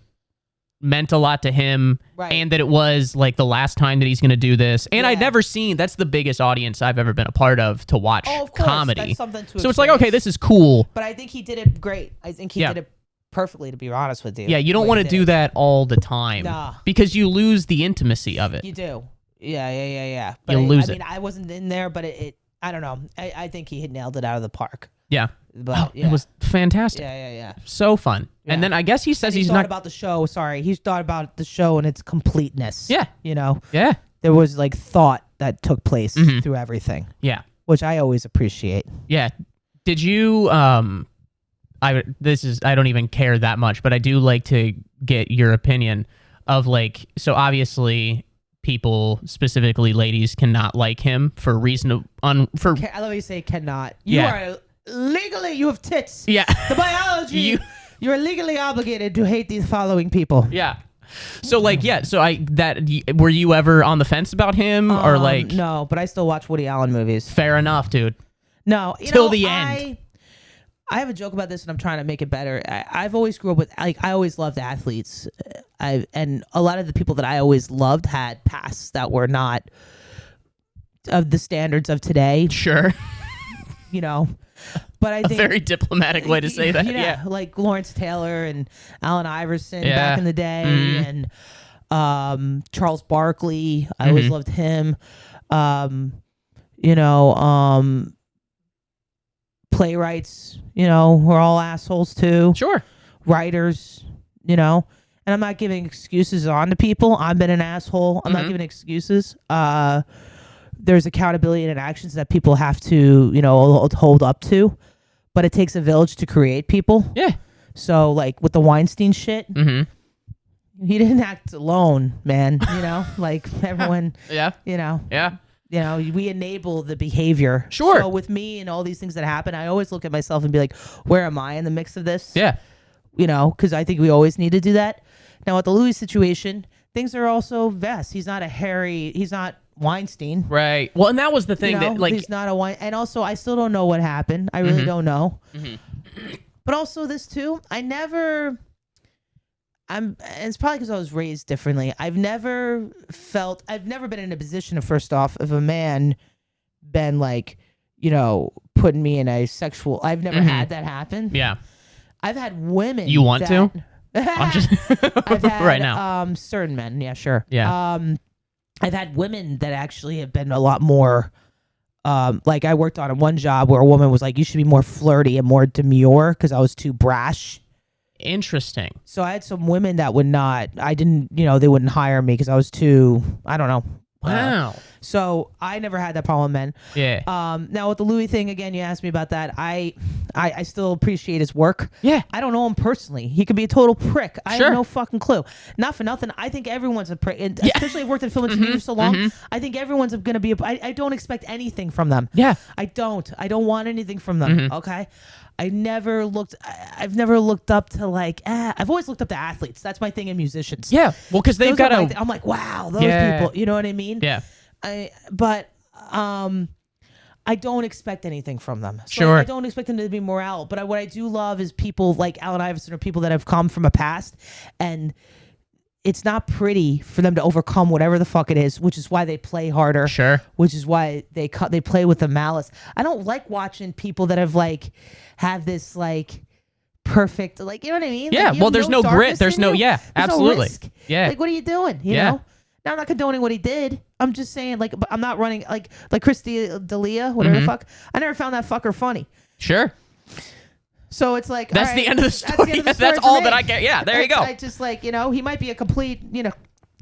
meant a lot to him and that it was like the last time that he's going to do this. And I'd never seen, that's the biggest audience I've ever been a part of to watch comedy. That's something to so it's like, okay, this is cool. But I think he did it great. I think he did it perfectly, to be honest with you. Yeah, you don't want to do that all the time. Nah. Because you lose the intimacy of it. You do. Yeah. But You'll lose it. I mean, I wasn't in there, but I don't know. I think he had nailed it out of the park. Yeah. But it was fantastic. Yeah. So fun. Yeah. And then I guess he says he's not about the show. Sorry, he's thought about the show and its completeness. Yeah. Yeah. There was like thought that took place through everything. Yeah. Which I always appreciate. Yeah. Did you I don't even care that much, but I do like to get your opinion of like, so obviously people, specifically ladies, cannot like him for reason I love how you say cannot. You are legally, you have tits. Yeah. The biology, you're legally obligated to hate these following people. Yeah. So like, were you ever on the fence about him or like? No, but I still watch Woody Allen movies. Fair enough, dude. No. Till the end. I have a joke about this and I'm trying to make it better. I've always grew up with, like, I always loved athletes. And a lot of the people that I always loved had pasts that were not of the standards of today. Sure. But I think a very diplomatic way to say that. Yeah. Like Lawrence Taylor and Allen Iverson back in the day. Charles Barkley, I always loved him. You know, playwrights, you know, we're all assholes too. Sure. Writers, you know, and I'm not giving excuses on to people. I've been an asshole. I'm not giving excuses. There's accountability and actions that people have to, you know, hold up to, but it takes a village to create people. Yeah. So like with the Weinstein shit, he didn't act alone, man. You know, like everyone, Yeah. you know. Yeah. You know, we enable the behavior. Sure. So with me and all these things that happen, I always look at myself and be like, where am I in the mix of this? Yeah. You know, because I think we always need to do that. Now, with the Louis situation, things are also vast. He's not he's not Weinstein. Right. Well, and that was the thing You know, that, like, he's not a Wein. And also, I still don't know what happened. I really don't know. But also, this too, it's probably because I was raised differently. I've never been in a position of, first off, if a man been like, you know, putting me in a sexual, I've never had that happen. yeah. I've had women. You want to? I'm just I've had, right now. Certain men. Yeah, sure. Yeah. I've had women that actually have been a lot more, like I worked on one job where a woman was like, you should be more flirty and more demure because I was too brash. Interesting. So I had some women that would not, they wouldn't hire me because I was too, I don't know. Wow. So I never had that problem, man. Yeah. Now with the Louis thing, again, you asked me about that. I still appreciate his work. Yeah. I don't know him personally. He could be a total prick. I Sure. have no fucking clue. Not for nothing. I think everyone's a prick. And especially I've worked in film and TV for so long. I think everyone's going to be I don't expect anything from them. Yeah. I don't want anything from them. Okay. I've never looked up to like, I've always looked up to athletes. That's my thing in musicians. Yeah. Well, because they've got a. I'm like, wow, those people. You know what I mean? Yeah. But I don't expect anything from them. So Sure. I don't expect them to be morale. But what I do love is people like Allen Iverson or people that have come from a past, and it's not pretty for them to overcome whatever the fuck it is, which is why they play harder. Sure. Which is why they play with the malice. I don't like watching people that have this like perfect, like, you know what I mean? Yeah. Like, Well, there's no grit. There's no. Yeah. There's Absolutely. no risk. Yeah. Like, what are you doing? You know? Now, I'm not condoning what he did. I'm just saying, like, but I'm not running like Chris D'Elia, whatever the fuck. I never found that fucker funny. Sure. So it's like, That's all the right, end of the story. That's for all me. that I get. Yeah. There you go. I just like, you know, he might be a complete, you know,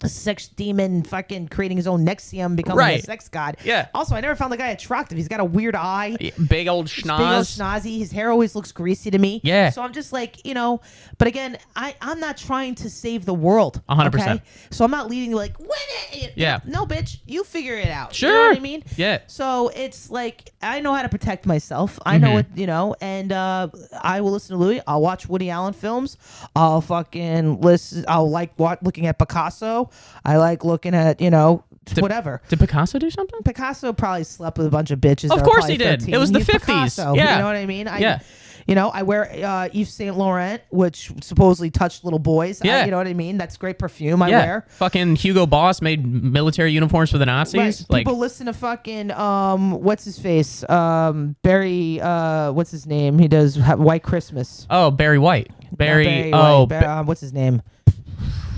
a sex demon, fucking creating his own Nexium, becoming a sex god. Yeah. Also, I never found the guy attractive. He's got a weird eye. Big old Big old schnoz. snazzy. His hair always looks greasy to me. Yeah. So I'm just like, you know, but again, I'm not trying to save the world. 100%. Okay? So I'm not leading like, win it. Yeah. No, bitch, you figure it out. Sure. You know what I mean? Yeah. So it's like, I know how to protect myself. I know what, you know, and I will listen to Louis. I'll watch Woody Allen films. I'll fucking listen. I'll like looking at Picasso. I like looking at, you know, whatever. Did Picasso do something? Picasso probably slept with a bunch of bitches. Of that course were he probably did. 13. It was the He's 50s. Picasso, Yeah. You know what I mean? Yeah. You know, I wear Yves Saint Laurent, which supposedly touched little boys. Yeah. You know what I mean? That's great perfume I Yeah. wear. Fucking Hugo Boss made military uniforms for the Nazis. Right. Like, People listen to fucking what's his face? Barry what's his name? He does White Christmas. oh, Barry White. Not White. What's his name?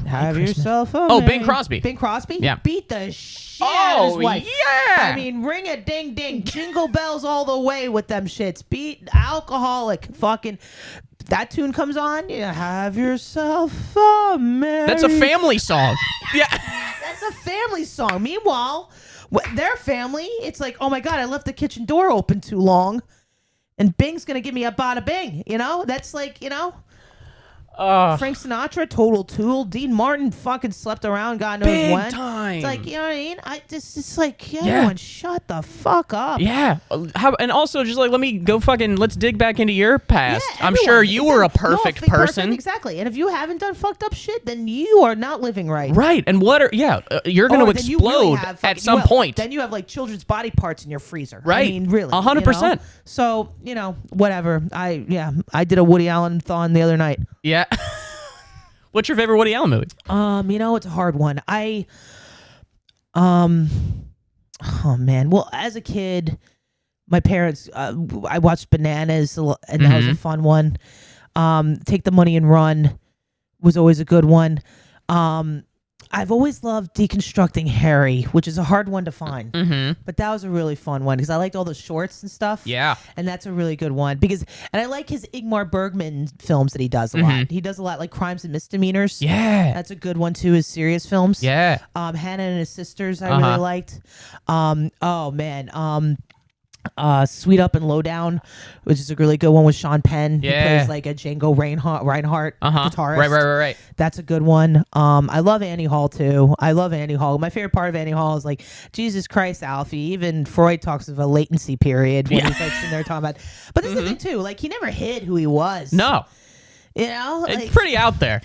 Have Christmas. yourself a Oh, Merry- Bing Crosby. Bing Crosby? Yeah. Beat the shit out of his wife. yeah. I mean, ring a ding ding, jingle bells all the way with them shits. Beat alcoholic, fucking. That tune comes on. You have yourself a merry. That's a family song. Yeah. That's a family song. Meanwhile, their family, it's like, oh my god, I left the kitchen door open too long, and Bing's gonna give me a bada bing. You know, that's like, you know. Frank Sinatra, total tool. Dean Martin fucking slept around, God knows Big when. time. It's like, you know what I mean? It's like, everyone shut the fuck up. Yeah. And also, just like, let's dig back into your past. Yeah, I'm everyone. sure you were a Exactly. perfect No, person. exactly. And if you haven't done fucked up shit, then you are not living right. Right. And you're going to Then you really explode have at some well, point. Then you have like children's body parts in your freezer. Right. I mean, really. 100%. You know? So, you know, whatever. I did a Woody Allen thon the other night. Yeah. What's your favorite Woody Allen movie? You know, it's a hard one. Oh man. Well, as a kid, my parents, I watched Bananas, and that was a fun one. Take the Money and Run was always a good one. I've always loved Deconstructing Harry, which is a hard one to find. But that was a really fun one because I liked all the shorts and stuff. Yeah. And that's a really good one and I like his Ingmar Bergman films that he does a lot. He does a lot like Crimes and Misdemeanors. Yeah. That's a good one too, his serious films. Yeah. Hannah and His Sisters I really liked. Oh man. Sweet Up and Lowdown, which is a really good one with Sean Penn. Yeah. He plays like a Django Reinhardt guitarist. Right. That's a good one. I love Annie Hall too. I love Annie Hall. My favorite part of Annie Hall is like, Jesus Christ, Alfie. Even Freud talks of a latency period when he's like sitting there talking about. But this is the thing too. Like he never hid who he was. No. You know, It's pretty out there.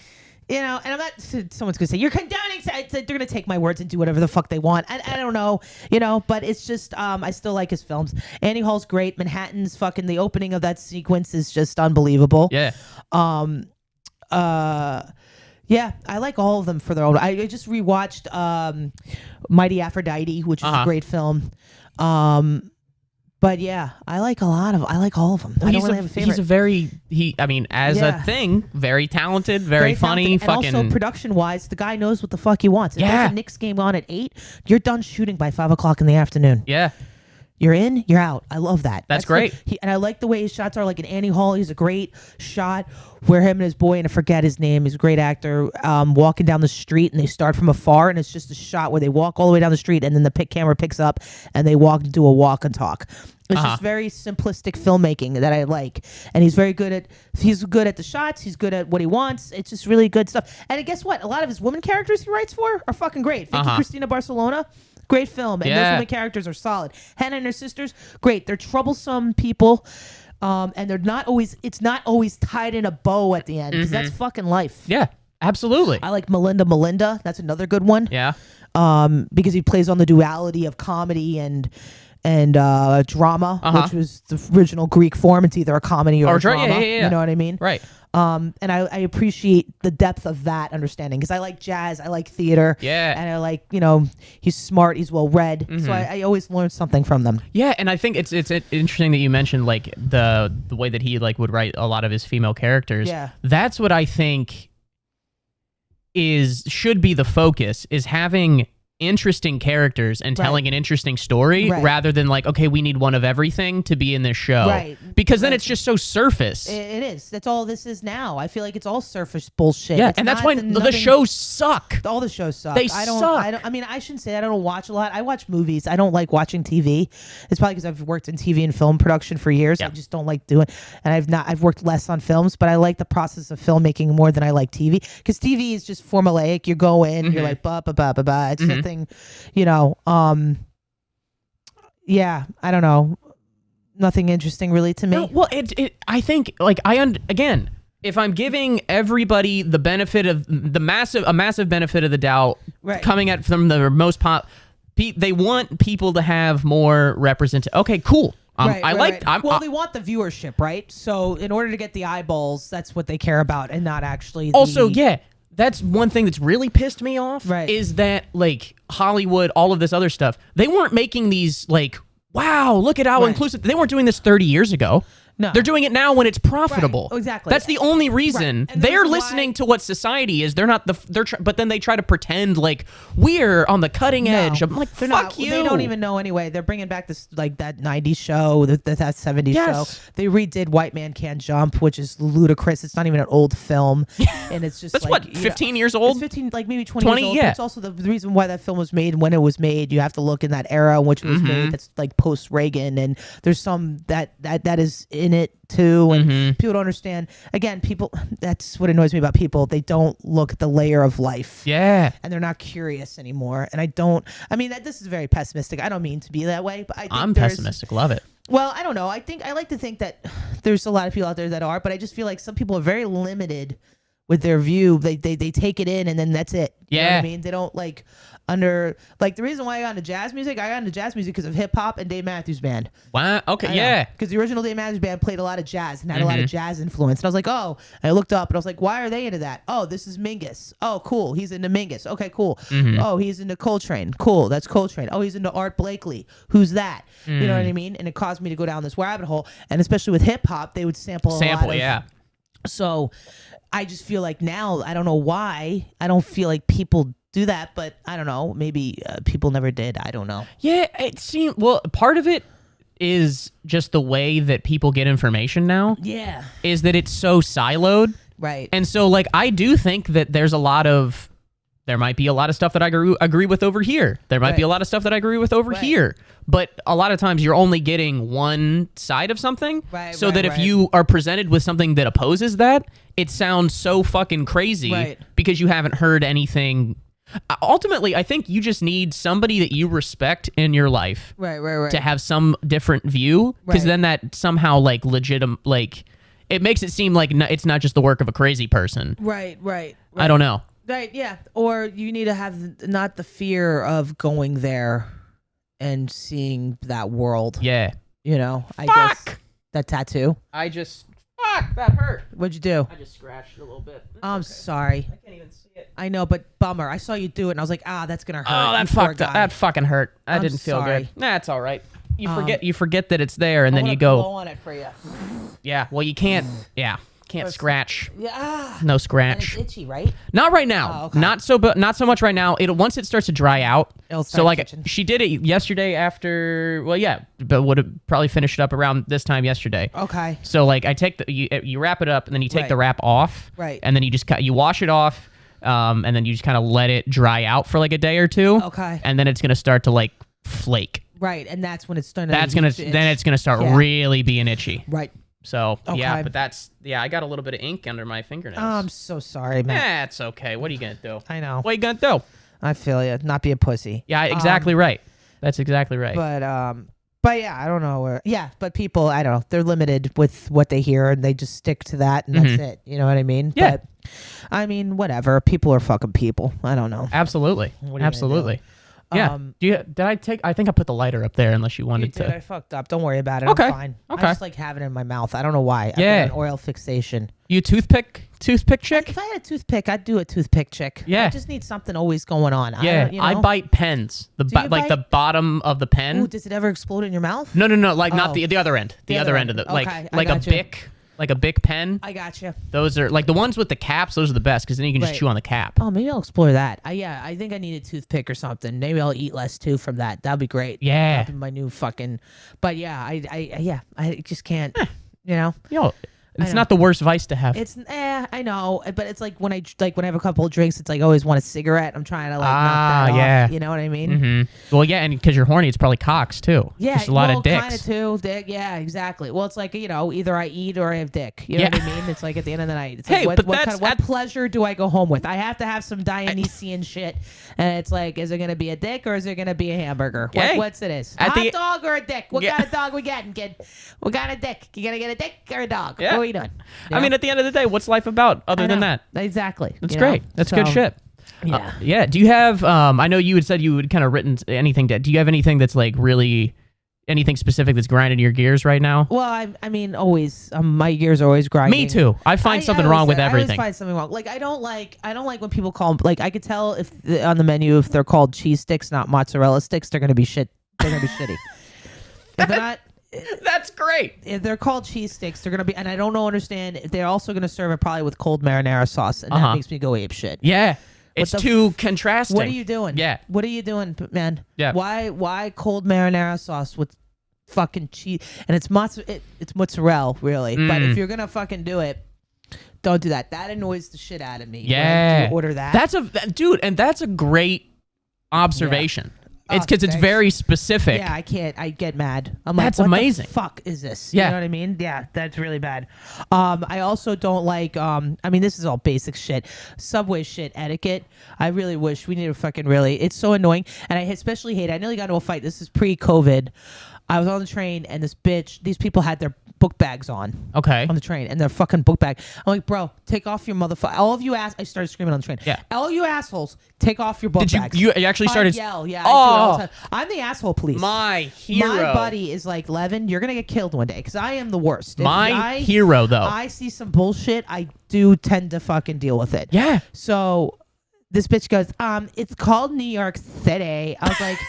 You know, and I'm not. Someone's gonna say you're condoning. They're gonna take my words and do whatever the fuck they want. I don't know, you know. But it's just, I still like his films. Annie Hall's great. Manhattan's fucking. The opening of that sequence is just unbelievable. Yeah. Yeah, I like all of them for their own. I just rewatched Mighty Aphrodite, which is a great film. But yeah, I like all of them. Well, I don't really have a favorite. As a thing, very talented, very funny. Talented. And also production-wise, the guy knows what the fuck he wants. If there's a Knicks game on at 8, you're done shooting by 5 o'clock in the afternoon. Yeah. You're in, you're out. I love that. That's great. And I like the way his shots are. Like in Annie Hall, he's a great shot where him and his boy, and I forget his name, he's a great actor, walking down the street, and they start from afar, and it's just a shot where they walk all the way down the street, and then the camera picks up, and they do a walk and talk. It's just very simplistic filmmaking that I like. And he's good at the shots. He's good at what he wants. It's just really good stuff. And guess what? A lot of his women characters he writes for are fucking great. Vicky Cristina Barcelona, great film. And those women characters are solid. Hannah and Her Sisters, great. They're troublesome people. And they're not always, it's not always tied in a bow at the end because that's fucking life. Yeah, absolutely. I like Melinda. That's another good one. Yeah. Because he plays on the duality of comedy and drama, which was the original Greek form. It's either a comedy or a drama. Yeah. You know what I mean? Right. And I appreciate the depth of that understanding because I like jazz, I like theater, and I like, he's smart, he's well read, so I always learn something from them. Yeah, and I think it's interesting that you mentioned like the way that he like would write a lot of his female characters. Yeah, that's what I think should be the focus, is having interesting characters and telling an interesting story rather than like, okay, we need one of everything to be in this show. Right. Because then it's just so surface. It is. That's all this is now. I feel like it's all surface bullshit. Yeah, and that's why the shows suck. All the shows suck. They suck. I mean, I shouldn't say that. I don't watch a lot. I watch movies. I don't like watching TV. It's probably because I've worked in TV and film production for years. I just don't like doing. And I've worked less on films, but I like the process of filmmaking more than I like TV. Because TV is just formulaic. You go in, you're like ba ba ba ba ba. It's nothing. Yeah, I don't know. Nothing interesting really to me. No, well, I think like again, if I'm giving everybody the benefit of a massive benefit of the doubt, coming at from the most they want people to have more representation. Okay, cool. They want the viewership, right? So in order to get the eyeballs, that's what they care about, and not actually. That's one thing that's really pissed me off, is that, like, Hollywood, all of this other stuff, they weren't making these, like, wow, look at how inclusive. They weren't doing this 30 years ago. No. They're doing it now when it's profitable. Right. Exactly. That's the only reason. They're listening to what society is. They're not but then they try to pretend like we're on the cutting edge. I'm like, fuck you. They don't even know anyway. They're bringing back this like that 90s show, that 70s show. They redid White Man Can't Jump, which is ludicrous. It's not even an old film. And it's just that's like, what, 15 years old? It's 15, like maybe 20 years old. Yeah. But it's also the reason why that film was made when it was made. You have to look in that era in which it was made. That's like post Reagan, and there's some that is in it too, and people don't understand. Again, that's what annoys me about people. They don't look at the layer of life. Yeah. And they're not curious anymore. And this is very pessimistic. I don't mean to be that way, but I'm pessimistic. Love it. Well, I don't know. I like to think that there's a lot of people out there that are, but I just feel like some people are very limited with their view. They take it in and then that's it. You know what I mean? They don't like the reason why I got into jazz music because of hip hop and Dave Matthews Band. Wow. Okay. Yeah. Because the original Dave Matthews Band played a lot of jazz and had a lot of jazz influence. And I was like, oh, and I looked up and I was like, why are they into that? Oh, this is Mingus. Oh, cool. He's into Mingus. Okay, cool. Oh, he's into Coltrane. Cool. That's Coltrane. Oh, he's into Art Blakely. Who's that? You know what I mean? And it caused me to go down this rabbit hole. And especially with hip hop, they would sample a lot of, so I just feel like now, I don't know why, I don't feel like people do that, but I don't know. Maybe people never did. I don't know. Yeah, it seems. Well, part of it is just the way that people get information now. Yeah. Is that it's so siloed. Right. And so, like, I do think that there might be a lot of stuff that I agree with over here. There might be a lot of stuff that I agree with over here. But a lot of times you're only getting one side of something. Right. So that if you are presented with something that opposes that, it sounds so fucking crazy because you haven't heard anything. Ultimately, I think you just need somebody that you respect in your life. Right. To have some different view. Because then that somehow, like, legitimate, like, it makes it seem like it's not just the work of a crazy person. Right. I don't know. Right, yeah. Or you need to have not the fear of going there and seeing that world. Yeah. You know, I Fuck! guess that tattoo. Fuck, that hurt. What'd you do? I just scratched a little bit. I'm sorry. I can't even see it. I know, but bummer. I saw you do it and I was like, that's going to hurt. Oh, that fucking hurt. That didn't feel sorry. good. Nah, it's all right. You forget that it's there and then you blow go. on it for you. Yeah, well, you can't. Yeah. Can't scratch. Yeah. No And scratch. it's itchy, right? Not right now. Oh, okay. Not so much right now. Once it starts to dry out. It'll So start like itching. she did it yesterday after. Well, yeah, but would have probably finished it up around this time yesterday. Okay. So like I take you wrap it up and then you take the wrap off. Right. And then you wash it off. And then you just kind of let it dry out for like a day or two. Okay. And then it's gonna start to like flake. Right, and that's when it's starting Then it's gonna start really being itchy. Right. So yeah, Okay. but I got a little bit of ink under my fingernails. I'm so sorry, man. It's okay. What are you gonna do? I know. What are you gonna do? I feel you. Not be a pussy. Yeah, exactly right. That's exactly right. But yeah, I don't know. But people, I don't know. They're limited with what they hear, and they just stick to that, and that's it. You know what I mean? Yeah. But I mean, whatever. People are fucking people. I don't know. Absolutely. What are you gonna Absolutely. Yeah. I think I put the lighter up there unless you wanted to. I fucked up. Don't worry about it. Okay. I'm fine. Okay. I just like having it in my mouth. I don't know why. Yeah. I've got an oil fixation. You toothpick chick? If I had a toothpick, I'd do a toothpick chick. Yeah. I just need something always going on. Yeah. I bite pens. you bite? The bottom of the pen. Ooh, does it ever explode in your mouth? No. Like not the other end. The other end of the Okay, I like a got you. Bic. Like a Bic pen. I gotcha. Those are like the ones with the caps. Those are the best because then you can just chew on the cap. Oh, maybe I'll explore that. I think I need a toothpick or something. Maybe I'll eat less too from that. That'd be great. Yeah. That'd be my new fucking. But yeah, I just can't. You know. It's not the worst vice to have. It's I know, but it's like when I have a couple of drinks, it's like I always want a cigarette. I'm trying to like knock that off. You know what I mean? Mm-hmm. Well, yeah, and because you're horny, it's probably cocks too. Yeah, there's a lot of dicks. Kind of too. Dick. Yeah, exactly. Well, it's like either I eat or I have dick. You know what I mean? It's like at the end of the night. It's Hey, like, but what pleasure do I go home with? I have to have some Dionysian shit, and it's like, is it gonna be a dick or is it gonna be a hamburger? What's it is? Hot dog or a dick? What kind of dog we getting, kid? We got a dick. You gonna get a dick or a dog? Yeah. What are you doing? I mean, at the end of the day, what's life about other than that? Exactly. That's great. That's good shit. Yeah. Yeah. Do you have? I know you had said you would kind of written anything. Do you have anything that's like really anything specific that's grinding your gears right now? Well, I mean, always. My gears are always grinding. Me too. I find something wrong with everything. I always find something wrong. Like I don't like when people call them. Like I could tell if on the menu if they're called cheese sticks, not mozzarella sticks, they're gonna be shit. They're gonna be shitty. If they're not. That's great. If they're called cheese sticks, they're gonna be, and I don't understand. They're also gonna serve it probably with cold marinara sauce, and that makes me go ape shit. Yeah, it's too contrasting. What are you doing? Yeah, what are you doing, man? Yeah. Why cold marinara sauce with fucking cheese? And it's mozzarella, really. But if you're gonna fucking do it, don't do that. That annoys the shit out of me. Yeah, to order that. That's that's a great observation. Yeah. It's because it's very specific. Yeah, I can't. I get mad. I'm that's like, what amazing. The fuck is this? Yeah. You know what I mean? Yeah, that's really bad. I also don't like. I mean, this is all basic shit. Subway shit etiquette. I really wish we need to fucking really. It's so annoying, and I especially hate. I nearly got into a fight. This is pre-COVID. I was on the train, and these people had their book bags on. Okay. On the train, and their fucking book bag. I'm like, bro, take off your motherfucker. All of you I started screaming on the train. Yeah. All you assholes, take off your book bags. You actually started? Yell. Yeah. Oh. I do it all the time. I'm the asshole police. My hero. My buddy is like, Levin, you're gonna get killed one day because I am the worst. My hero, though. I see some bullshit. I do tend to fucking deal with it. Yeah. So this bitch goes, it's called New York City. I was like.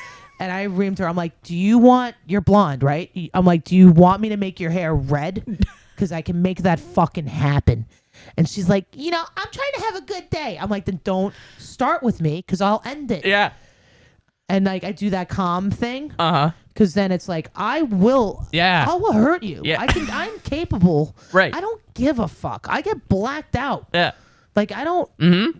And I reamed her. I'm like, you're blonde, right? I'm like, do you want me to make your hair red? Because I can make that fucking happen. And she's like, I'm trying to have a good day. I'm like, then don't start with me because I'll end it. Yeah. And like I do that calm thing. Uh-huh. Because then it's like, I will hurt you. Yeah. I'm capable. Right. I don't give a fuck. I get blacked out. Yeah. Like I don't. Mm-hmm.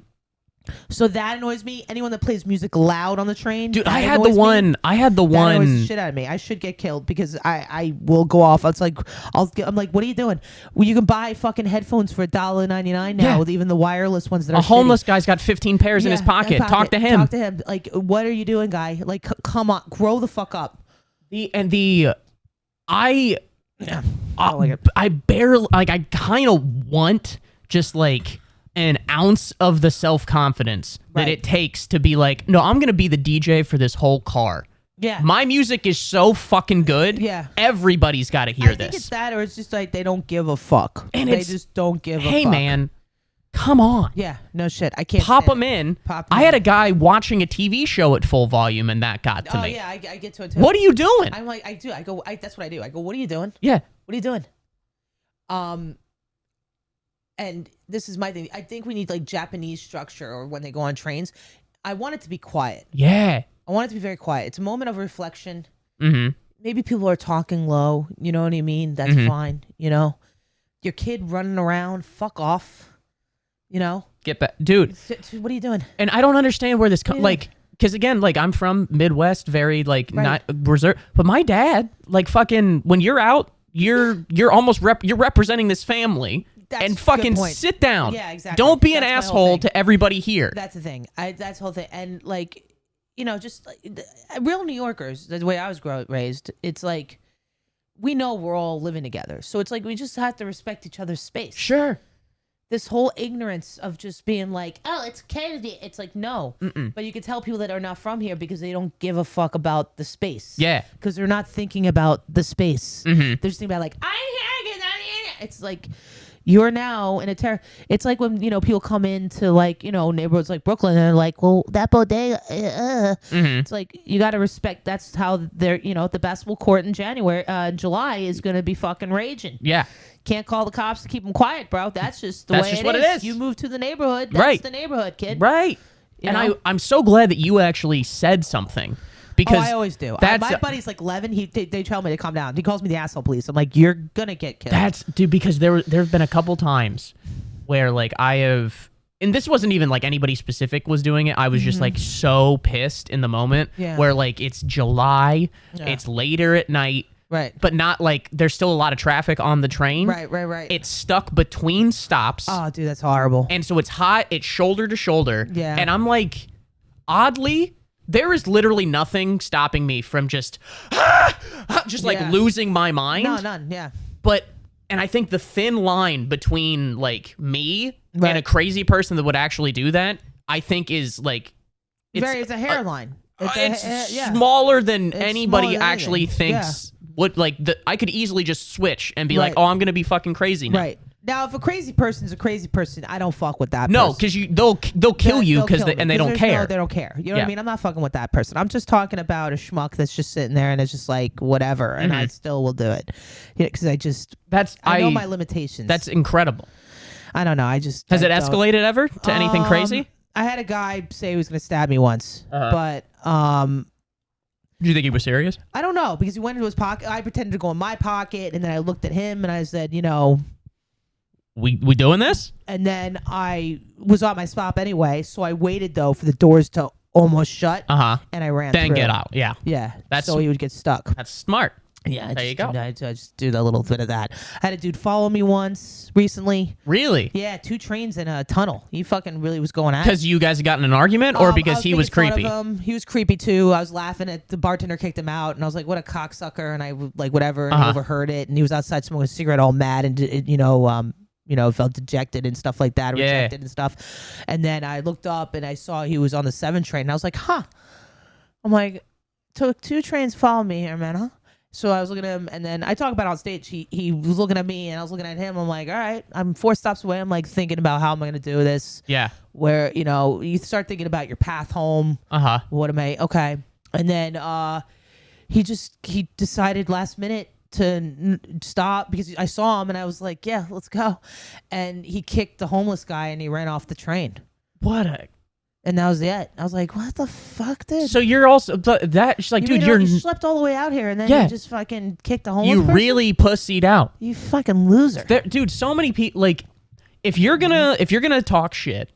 So that annoys me. Anyone that plays music loud on the train, dude, that I had the one. That annoys the That shit out of me. I should get killed because I will go off. It's like I'm like, what are you doing? Well, you can buy fucking headphones for $1.99 now with even the wireless ones that are a homeless shitty. guy's got 15 pairs in his pocket. Talk to him. Talk to him. Like, what are you doing, guy? Like, come on, grow the fuck up. I barely like. I kind of want just like an ounce of the self-confidence that it takes to be like, no, I'm gonna be the DJ for this whole car. Yeah. My music is so fucking good. Yeah. Everybody's got to hear I this. think it's that, or it's just like they don't give a fuck. And they just don't give a fuck. Hey, man, come on. Yeah, no shit. I can't Pop them in. I had a guy watching a TV show at full volume, and that got to me. Oh yeah, I get to it too. What are you doing? I'm like, I do. I go. That's what I do. I go. What are you doing? Yeah. What are you doing? And this is my thing. I think we need like Japanese structure, or when they go on trains, I want it to be quiet. Yeah. I want it to be very quiet. It's a moment of reflection. Mm-hmm. Maybe people are talking low. You know what I mean? That's fine. Your kid running around. Fuck off. Get back, dude. What are you doing? And I don't understand where this like, because again, like I'm from Midwest, very like not reserved. But my dad, like fucking, when you're out, you're almost you're representing this family. And fucking sit down. Yeah, exactly. Don't be an asshole to everybody here. That's the thing. That's the whole thing. And like, just like, real New Yorkers, the way I was raised, it's like, we know we're all living together. So it's like, we just have to respect each other's space. Sure. This whole ignorance of just being like, oh, it's Kennedy. It's like, no. But you can tell people that are not from here because they don't give a fuck about the space. Yeah. Because they're not thinking about the space. Mm-hmm. They're just thinking about like, I'm here because I'm in it. It's like, you're now in a it's like when people come into like neighborhoods like Brooklyn and they're like, well, that bodega It's like, you got to respect. That's how they're the basketball court in July is gonna be fucking raging. Yeah, can't call the cops to keep them quiet, bro. That's just the way it is. You move to the neighborhood. That's the neighborhood, kid. Right. And I'm so glad that you actually said something. Because I always do. My buddy's like Levin. They tell me to calm down. He calls me the asshole police. I'm like, you're gonna get killed. Dude. Because there've been a couple times where like I have, and this wasn't even like anybody specific was doing it. I was just like so pissed in the moment. Yeah. Where like it's July, it's later at night. Right. But not like there's still a lot of traffic on the train. Right. It's stuck between stops. Oh, dude, that's horrible. And so it's hot. It's shoulder to shoulder. Yeah. And I'm like, oddly, there is literally nothing stopping me from just like losing my mind. No, none. Yeah. And I think the thin line between like me and a crazy person that would actually do that, I think is like, it's a hairline. It's smaller than anybody actually thinks. Would like I could easily just switch and be like, oh, I'm gonna be fucking crazy now. Right. Now, if a crazy person's a crazy person, I don't fuck with that. No, because they'll kill you because they don't care. They don't care. You know what I mean? I'm not fucking with that person. I'm just talking about a schmuck that's just sitting there and it's just like whatever, and I still will do it. Because I know my limitations. That's incredible. I don't know. Has it escalated ever to anything crazy? I had a guy say he was going to stab me once, but do you think he was serious? I don't know, because he went into his pocket. I pretended to go in my pocket, and then I looked at him and I said, We doing this? And then I was on my spot anyway, so I waited though for the doors to almost shut. And I ran. Then through. get out. Yeah. Yeah. So he would get stuck. That's smart. Yeah. There you go. I just do a little bit of that. I had a dude follow me once recently. Really? Yeah. 2 trains in a tunnel. He fucking really was going at it. Because you guys got in an argument, or because he was creepy? He was creepy too. I was laughing at the bartender, kicked him out, and I was like, "What a cocksucker!" And I like whatever. And he overheard it, and he was outside smoking a cigarette, all mad, and felt dejected and stuff like that, rejected and stuff. And then I looked up and I saw he was on the 7 train. And I was like, huh. I'm like, took 2 trains following me here, man, huh? So I was looking at him, and then I talk about on stage, he was looking at me and I was looking at him. I'm like, all right, I'm 4 stops away. I'm like thinking about how am I going to do this? Yeah. Where, you start thinking about your path home. What am I? Okay. And then he decided last minute to stop because I saw him and I was like, yeah, let's go. And he kicked the homeless guy and he ran off the train. And that was it. I was like, what the fuck, dude? So you're also that. She's like, dude, you slept all the way out here, and then you just fucking kicked the homeless person? Really pussied out. You fucking loser, dude. So many people like, if you're gonna talk shit,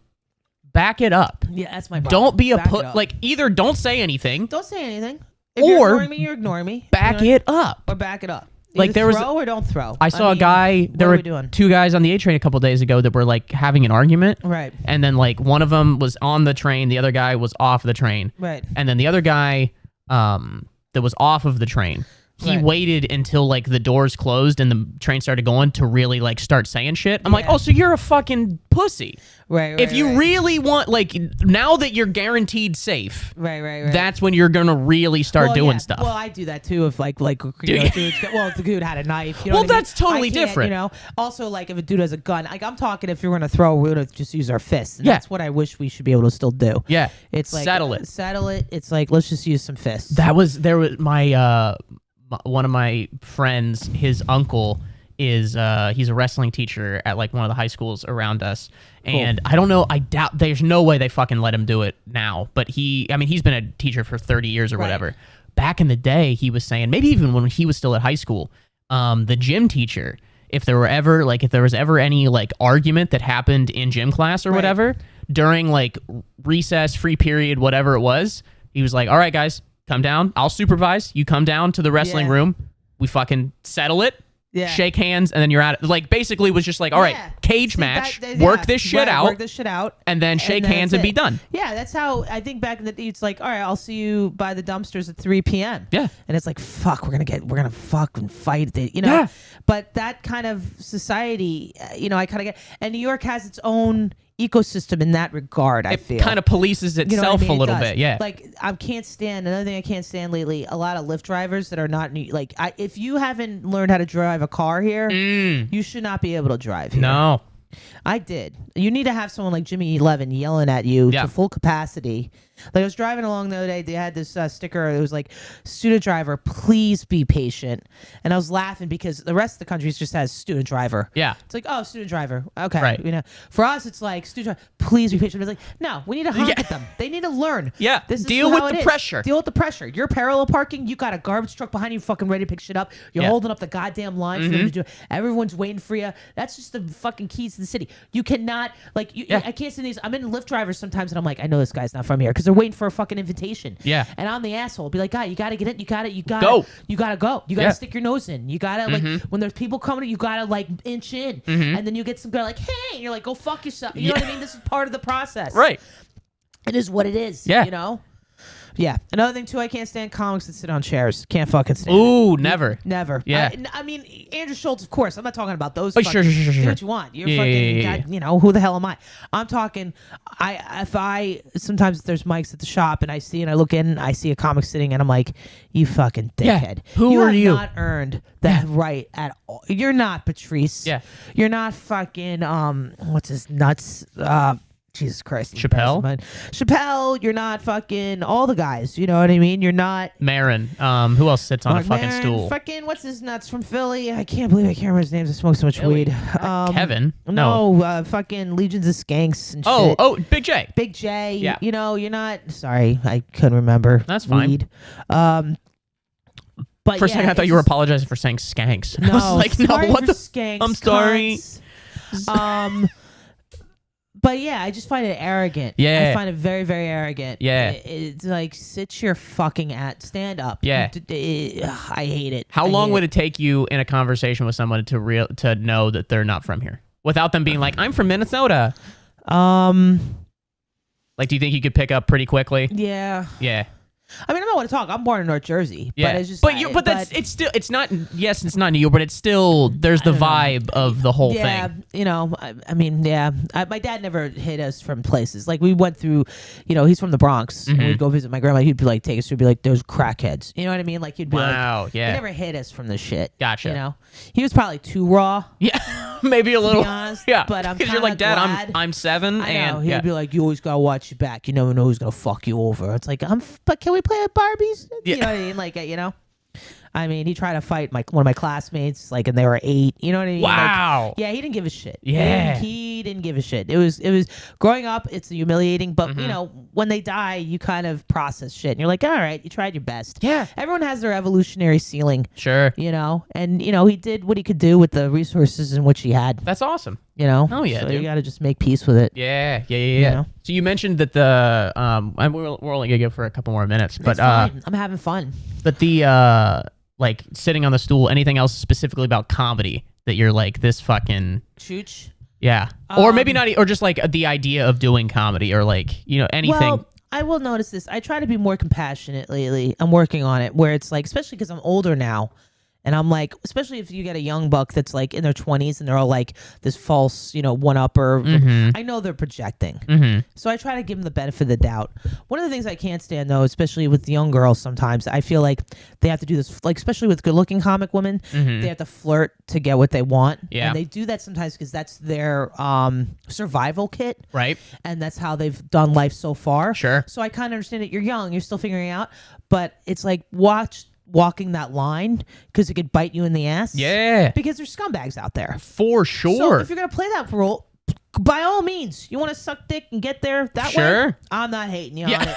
back it up. Yeah, that's my problem. Don't be a like either don't say anything. Don't say anything. If you're ignoring me, you're ignoring me. Back it up. Or back it up. Like there was throw or don't throw. I saw a guy. There were two guys on the A train a couple days ago that were like having an argument. Right. And then like one of them was on the train, the other guy was off the train. Right. And then the other guy that was off of the train, he waited until like the doors closed and the train started going to really like start saying shit. I'm like, oh, so you're a fucking pussy. Right. If you really want, like, now that you're guaranteed safe, right. That's when you're gonna really start doing stuff. Well, I do that too. If like dudes, if the dude had a knife, you know. Well, that's totally different. You know. Also, like if a dude has a gun, like I'm talking, if you're gonna throw, we're gonna just use our fists. And that's what I wish we should be able to still do. Yeah. It's like settle it. It's like let's just use some fists. There was my one of my friends, his uncle is he's a wrestling teacher at like one of the high schools around us. And I don't know, I doubt there's no way they fucking let him do it now. But he's been a teacher for 30 years or whatever. Back in the day, he was saying, maybe even when he was still at high school, the gym teacher, if there was ever any like argument that happened in gym class or whatever, during like recess, free period, whatever it was, he was like, all right, guys, come down. I'll supervise. You come down to the wrestling room. We fucking settle it. Yeah. Shake hands, and then you're at it. Like, basically was just like, all right, cage match, work this shit out, and then shake hands and be done. Yeah, that's how, I think back in the day, it's like, all right, I'll see you by the dumpsters at 3 p.m. Yeah. And it's like, fuck, we're gonna fucking fight it, you know? Yeah. But that kind of society, you know, I kind of get, and New York has its own ecosystem in that regard. I feel it kind of polices itself a little bit. Yeah, like I can't stand another thing I can't stand lately, a lot of Lyft drivers that are not like if you haven't learned how to drive a car here, you should not be able to drive here. No, I did. You need to have someone like Jimmy Levin yelling at you to full capacity. Like I was driving along the other day, they had this sticker. It was like, student driver, please be patient. And I was laughing because the rest of the country just has student driver. Yeah. It's like, oh, student driver. Okay. Right. You know, for us, it's like, student driver, please be patient. It's like, no, we need to honk at them. They need to learn. Yeah. This is Deal with the pressure. Deal with the pressure. You're parallel parking. You got a garbage truck behind you fucking ready to pick shit up. You're holding up the goddamn line for them to do it. Everyone's waiting for you. That's just the fucking keys to the city. You cannot, like, I can't stand these. I'm in Lyft drivers sometimes and I'm like, I know this guy's not from here because they're waiting for a fucking invitation. Yeah. And I'm the asshole. Be like, guy, you gotta get it. You gotta go. You gotta go. You gotta stick your nose in. You gotta like when there's people coming, you gotta like inch in. And then you get some guy like, hey, and you're like, go fuck yourself. You know what I mean? This is part of the process. Right. It is what it is. Yeah. You know? Yeah. Another thing too, I can't stand comics that sit on chairs. Can't fucking stand. Ooh, never. Never. Yeah. I mean, Andrew Schultz, of course. I'm not talking about those. Oh, sure. Do what you want. You're fucking. God, you know, who the hell am I? I'm talking. Sometimes there's mics at the shop and I look in and I see a comic sitting and I'm like, you fucking dickhead. Who are you? You have not earned that right at all. You're not Patrice. Yeah. You're not fucking what's his nuts? Jesus Christ. Chappelle, you're not fucking all the guys. You know what I mean? You're not Marin. Who else sits on a fucking Marin, stool? Fucking what's his nuts from Philly? I can't believe I can't remember his names. I smoke so much weed. Kevin? No, fucking Legions of Skanks and shit. Oh, Big J. Big J. Yeah. You know, you're not. Sorry, I couldn't remember. That's fine. Weed. But for a second, I thought you were apologizing for saying skanks. No, I was like, no, what the? Skanks, I'm sorry. But yeah, I just find it arrogant. Yeah. I find it very, very arrogant. Yeah. It's like, sit your fucking stand up. Yeah. I hate it. How long would it take you in a conversation with someone to know that they're not from here? Without them being like, I'm from Minnesota. Like, do you think you could pick up pretty quickly? Yeah. Yeah. I mean, I don't want to talk. I'm born in North Jersey. Yeah. But it's just. It's not. Yes, it's not New York, but it's still. There's the vibe of the whole thing. Yeah, you know. I mean, yeah. My dad never hid us from places. Like we went through. You know, he's from the Bronx. And we'd go visit my grandma. He'd be like, take us to be like, those crackheads. You know what I mean? Like he'd be like, wow, yeah. He never hid us from the shit. Gotcha. You know, he was probably too raw. Yeah, maybe a little. To be honest, yeah, but I'm because you're like, Dad, glad. I'm 7, I and know. He'd be like, you always gotta watch your back. You never know who's gonna fuck you over. It's like, but can we play at Barbies? Yeah. You know what I mean? Like, you know. I mean, he tried to fight one of my classmates, like, and they were 8. You know what I mean? Wow. Like, yeah, he didn't give a shit. Yeah. He didn't give a shit. It was growing up. It's humiliating, but you know, when they die, you kind of process shit, and you're like, all right, you tried your best. Yeah. Everyone has their evolutionary ceiling. Sure. You know, and you know, he did what he could do with the resources in which he had. That's awesome. You know. Oh yeah, so dude. you got to just make peace with it. Yeah. know? So you mentioned that the and we're only gonna go for a couple more minutes, but It's fine. I'm having fun. but the like sitting on the stool. Anything else specifically about comedy that you're like this fucking Chooch. yeah, or maybe not, or just like the idea of doing comedy, or like you know anything. Well, I will notice this. I try to be more compassionate lately. I'm working on it, where it's like, especially because I'm older now. And I'm like, especially if you get a young buck that's like in their 20s and they're all like this false, you know, one-upper. I know they're projecting. So I try to give them the benefit of the doubt. One of the things I can't stand, though, especially with young girls sometimes, I feel like they have to do this, like especially with good-looking comic women, they have to flirt to get what they want. Yeah. And they do that sometimes because that's their survival kit. Right. And that's how they've done life so far. Sure. So I kind of understand it. You're young. You're still figuring it out. But it's like, walking that line because it could bite you in the ass. Yeah. Because there's scumbags out there. For sure. So if you're going to play that role, by all means, you want to suck dick and get there that way? I'm not hating you on it.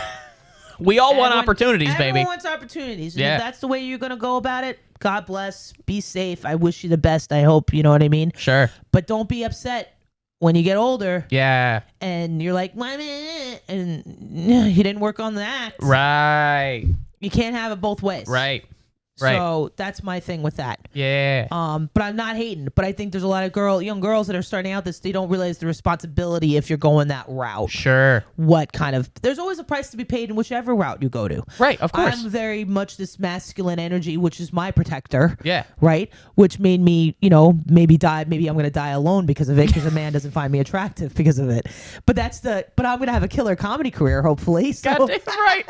We all want opportunities, baby. Everyone wants opportunities. And Yeah. if that's the way you're going to go about it, God bless. Be safe. I wish you the best. I hope, you know what I mean? Sure. But don't be upset when you get older. Yeah. And you're like, and you didn't work on the act. Right. You can't have it both ways. Right. So that's my thing with that. Yeah. But I'm not hating. But I think there's a lot of young girls that are starting out they don't realize the responsibility if you're going that route. Sure. There's always a price to be paid in whichever route you go to. Right, of course. I'm very much this masculine energy, which is my protector. Yeah. Right? Which made me, you know, maybe I'm going to die alone because of it, because a man doesn't find me attractive because of it. But but I'm going to have a killer comedy career, hopefully. So. God damn right.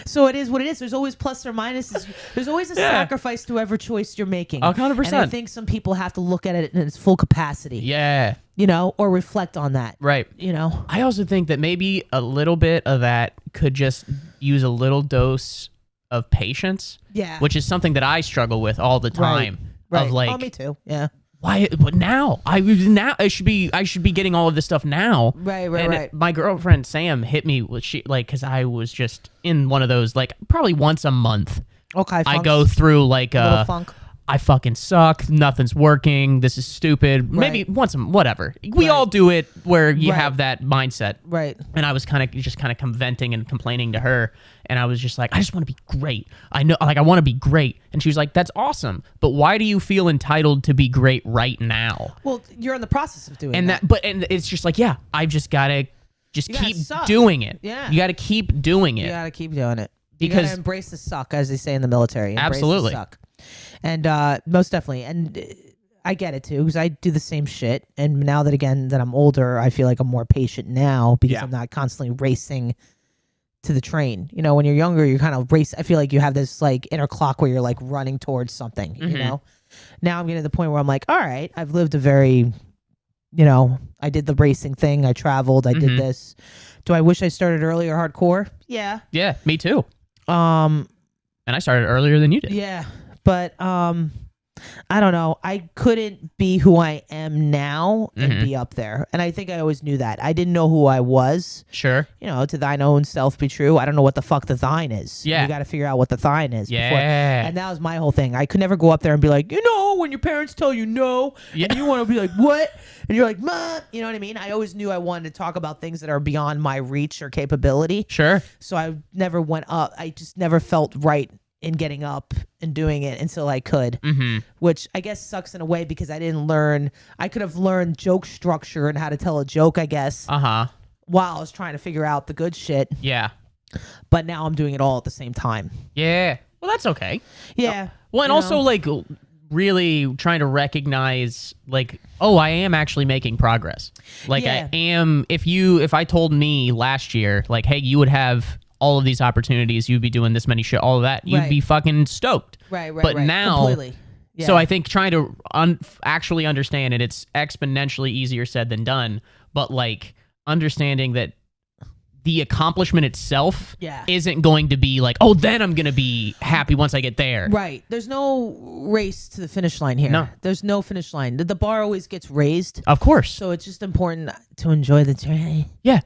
So it is what it is. There's always plus or minuses. There's always a sacrifice to every choice you're making. 100%. And I think some people have to look at it in its full capacity. Yeah. You know, or reflect on that. Right. You know? I also think that maybe a little bit of that could just use a little dose of patience. Yeah. Which is something that I struggle with all the time. Right. Of like, oh, me too. Yeah. Why? But now I should be getting all of this stuff now. Right. My girlfriend Sam hit me with because I was just in one of those like probably once a month. Okay. I go through like little funk. I fucking suck. Nothing's working. This is stupid. Maybe once whatever. We all do it where you have that mindset. Right. And I was kind of venting and complaining to her. And I was just like, I just want to be great. I know, like, I want to be great. And she was like, that's awesome. But why do you feel entitled to be great right now? Well, you're in the process of doing that. And it's just like, yeah, I've just got to keep doing it. Yeah. You got to keep doing it. You got to keep doing it. Because you got to embrace the suck, as they say in the military. Embrace absolutely. The suck. And most definitely. And I get it too, because I do the same shit. And now that I'm older, I feel like I'm more patient now because I'm not constantly racing to the train. You know, when you're younger, you kind of race. I feel like you have this like inner clock where you're like running towards something, you know? Now I'm getting to the point where I'm like, all right, I've lived a very, you know, I did the racing thing. I traveled. I did this. Do I wish I started earlier hardcore? Yeah. Yeah, me too. And I started earlier than you did. Yeah. But I don't know. I couldn't be who I am now and be up there. And I think I always knew that. I didn't know who I was. Sure. You know, to thine own self be true. I don't know what the fuck the thine is. Yeah. You got to figure out what the thine is. Yeah. Before. And that was my whole thing. I could never go up there and be like, you know, when your parents tell you no, and you want to be like, what? And you're like, Mom. You know what I mean? I always knew I wanted to talk about things that are beyond my reach or capability. Sure. So I never went up. I just never felt right in getting up and doing it until I could, which I guess sucks in a way because I didn't learn. I could have learned joke structure and how to tell a joke, I guess, while I was trying to figure out the good shit. Yeah. But now I'm doing it all at the same time. Yeah. Well, that's okay. Yeah. Well, and also like really trying to recognize like, oh, I am actually making progress. Like I am. If I told me last year, like, hey, you would have all of these opportunities, you'd be doing this many shit, all of that, you'd be fucking stoked. Right. But now, completely. Yeah. So I think trying to actually understand it, it's exponentially easier said than done. But like understanding that the accomplishment itself Yeah. isn't going to be like, oh, then I'm going to be happy once I get there. Right. There's no race to the finish line here. No. There's no finish line. The bar always gets raised. Of course. So it's just important to enjoy the journey Yeah.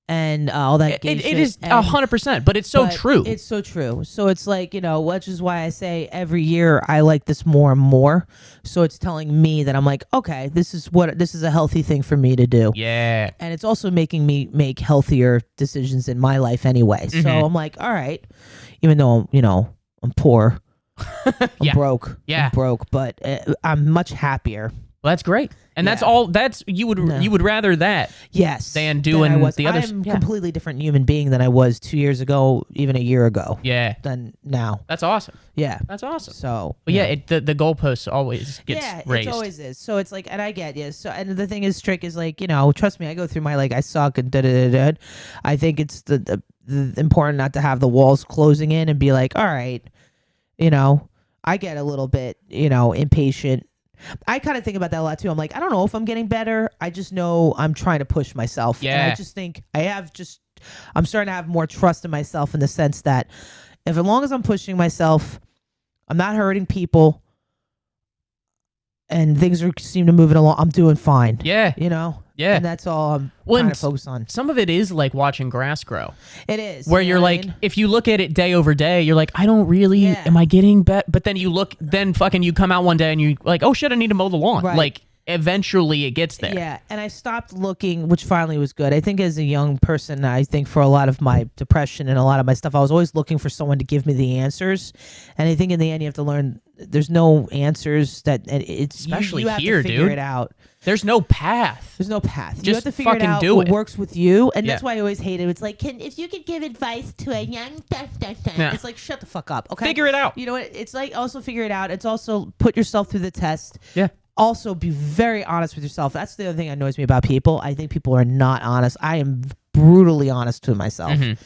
and all that. It shit. is And- 100%, but it's so but true. It's so true. So it's like, which is why I say every year I like this more and more. So it's telling me that I'm like, okay, this is a healthy thing for me to do. Yeah. And it's also making me make healthier decisions in my life anyway. So Mhm. I'm like, all right, even though, I'm poor, I'm Yeah. broke. Yeah. I'm broke, but I'm much happier. Well, that's great. And that's Yeah. all. That's you would rather that. Yes. Than doing I was. the other- I'm a yeah. completely different human being than I was 2 years ago, even a year ago, Yeah. than now. That's awesome. Yeah. That's awesome. So, But yeah, the goalposts always gets raised. it always is. So it's like, and I get you. So, and the thing is, trick is like, trust me, I go through my I suck and da da da da. I think it's the important not to have the walls closing in and be like, all right, I get a little bit, impatient. I kind of think about that a lot too. I'm like, I don't know if I'm getting better. I just know I'm trying to push myself. Yeah. And I just think I'm starting to have more trust in myself in the sense that as long as I'm pushing myself, I'm not hurting people, and things seem to move it along, I'm doing fine. Yeah. Yeah. And that's all I'm Well, trying and to focus on. Some of it is like watching grass grow. It is. Where you you're know what I like, mean? if you look at it day over day, you're like, I don't really, Yeah. am I getting better? But then you look, then fucking you come out one day and you like, oh shit, I need to mow the lawn. Right. Like, eventually it gets there. Yeah, and I stopped looking, which finally was good. I think as a young person, I think for a lot of my depression and a lot of my stuff, I was always looking for someone to give me the answers. And I think in the end, you have to learn there's no answers that it's Especially you have here, to figure dude. it out. There's no path. There's no path. You Just have to figure it fucking out do what it. works with you, and that's Yeah. why I always hate it. It's like, if you could give advice to a young, Yeah. it's like, shut the fuck up. Okay, Figure it out. You know what? It's like also figure it out. It's also put yourself through the test. Yeah. Also, be very honest with yourself. That's the other thing that annoys me about people. I think people are not honest. I am brutally honest with myself, Mhm.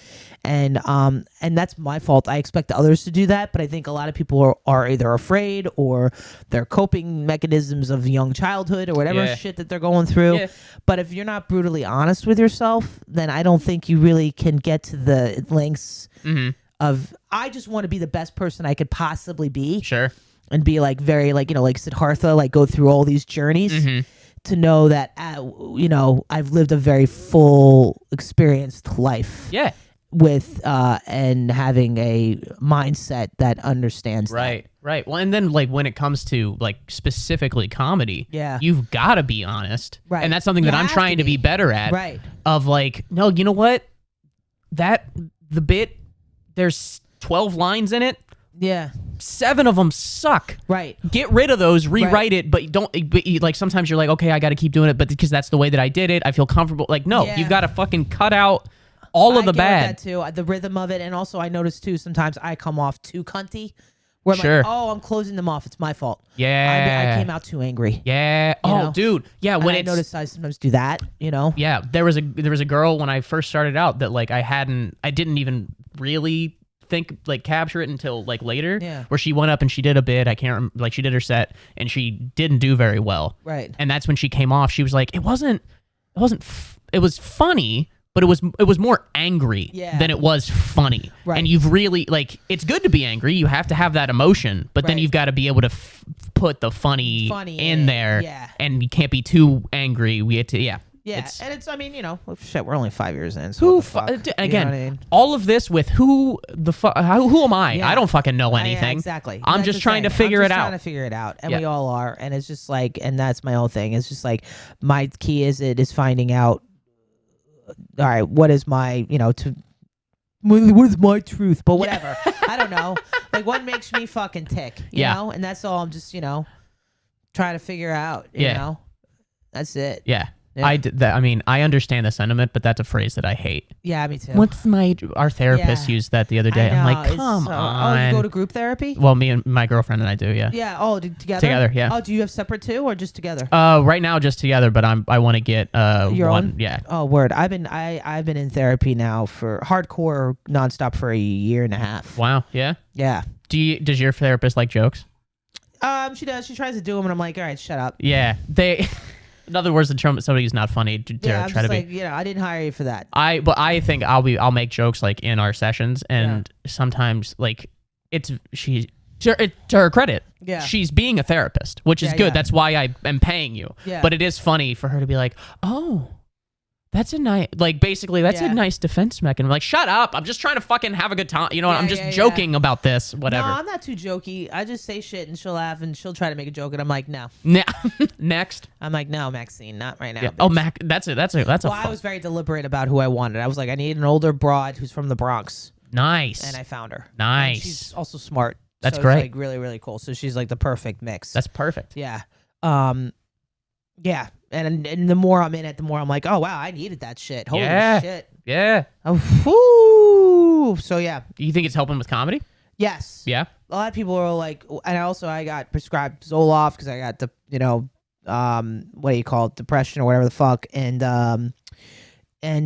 and that's my fault. I expect others to do that, but I think a lot of people are either afraid or their coping mechanisms of young childhood or whatever Yeah. shit that they're going through. Yeah. But if you're not brutally honest with yourself, then I don't think you really can get to the lengths Mhm. of. I just want to be the best person I could possibly be. Sure. And be like very like Siddhartha, like go through all these journeys Mhm. to know that I've lived a very full experienced life Yeah. with and having a mindset that understands Right. Right. Well, and then like when it comes to like specifically comedy, Yeah. you've got to be honest. Right. And that's something that You I'm have trying to to be be. better at. Right. Of like, no, you know what? The bit, there's 12 lines in it. Yeah. 7 of them suck. Right. Get rid of those, rewrite it, but like sometimes you're like, okay, I got to keep doing it, but because that's the way that I did it, I feel comfortable. Like, no, Yeah. you've got to fucking cut out all of the I get bad. that too. The rhythm of it, and also I notice too sometimes I come off too cunty. Where I'm Sure. like, oh, I'm closing them off. It's my fault. Yeah. I came out too angry. Yeah. Oh, know? dude. Yeah. And When I it's notice I sometimes do that. yeah, there was a girl when I first started out that like I didn't even really think like capture it until like later. Yeah. Where she went up and she did a bit. I can't remember, like she did her set and she didn't do very well. Right. And that's when she came off. She was like, it was funny, but it was more angry Yeah. than it was funny. Right. And you've really like it's good to be angry. You have to have that emotion, but then Right. you've got to be able to put the funny in there. Yeah. And you can't be too angry. We had to Yeah, It's, and it's, well, shit, we're only 5 years in, so what the fuck? again, You know what I mean? all of this with who am I? Yeah. I don't fucking know Yeah, anything. exactly. I'm That's just the trying to thing. figure I'm it just out. trying to figure it out, and Yeah. we all are. And it's just like, and that's my whole thing. It's just like my key is finding out. All right, what is my what is my truth? But whatever, I don't know. Like what makes me fucking tick, you Yeah. know? And that's all. I'm just trying to figure out. You Yeah. know, that's it. Yeah. Yeah. I understand the sentiment, but that's a phrase that I hate. Yeah, me too. Our therapist Yeah. used that the other day. I I'm know, like, it's come so- on. Oh, you go to group therapy? Well, me and my girlfriend and I do, yeah. Yeah. Oh, together. Together, yeah. Oh, do you have separate too, or just together? Right now just together, but I want to get Your one. own? Yeah. Oh, word. I've been in therapy now for hardcore nonstop for a year and a half. Wow. Yeah. Yeah. Does your therapist like jokes? She does. She tries to do them, and I'm like, all right, shut up. Yeah. In other words, somebody who's not funny to Yeah, I'm try just to like, be. I didn't hire you for that. But I think I'll make jokes like in our sessions, and sometimes like to her credit, she's being a therapist, which is good. Yeah. That's why I am paying you. Yeah. But it is funny for her to be like, oh, that's a nice, like basically that's a nice defense mechanism. Like, shut up! I'm just trying to fucking have a good time. You know, I'm just joking about this. Whatever. No, I'm not too jokey. I just say shit and she'll laugh and she'll try to make a joke and I'm like, no. Next. I'm like, no, Maxine, not right now. Yeah. Oh, Mac. That's it. That's Well, I was very deliberate about who I wanted. I was like, I need an older broad who's from the Bronx. Nice. And I found her. Nice. And she's also smart. That's so great. It's like really, really cool. So she's like the perfect mix. That's perfect. Yeah. Yeah. And the more I'm in it, the more I'm like, oh wow, I needed that shit. Holy shit. Yeah. Oh, whoo. So yeah. Do you think it's helping with comedy? Yes. Yeah. A lot of people are like, and I got prescribed Zoloft because I got the, what do you call it, depression or whatever the fuck, and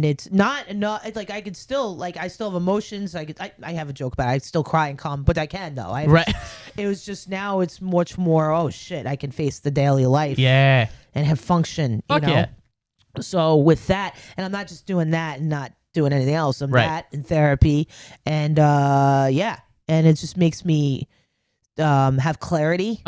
it's not enough. It's like I could still I still have emotions. I have a joke about it. I still cry and calm, but I can though. Right. It was just now it's much more. Oh shit! I can face the daily life. Yeah. And have function. Fuck yeah. So with that, and I'm not just doing that and not doing anything else. I'm that in therapy, and and it just makes me have clarity.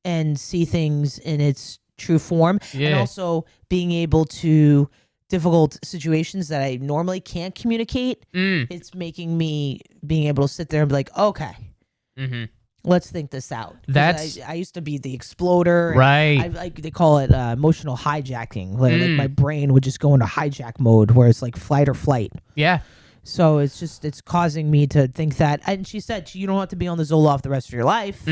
And see things in its true form, and also being able to difficult situations that I normally can't communicate. It's making me being able to sit there and be like, okay, let's think this out. I used to be the exploder, right? They call it emotional hijacking. Like my brain would just go into hijack mode, where it's like flight or flight. Yeah. So it's causing me to think that. And she said you don't have to be on the Zoloft the rest of your life.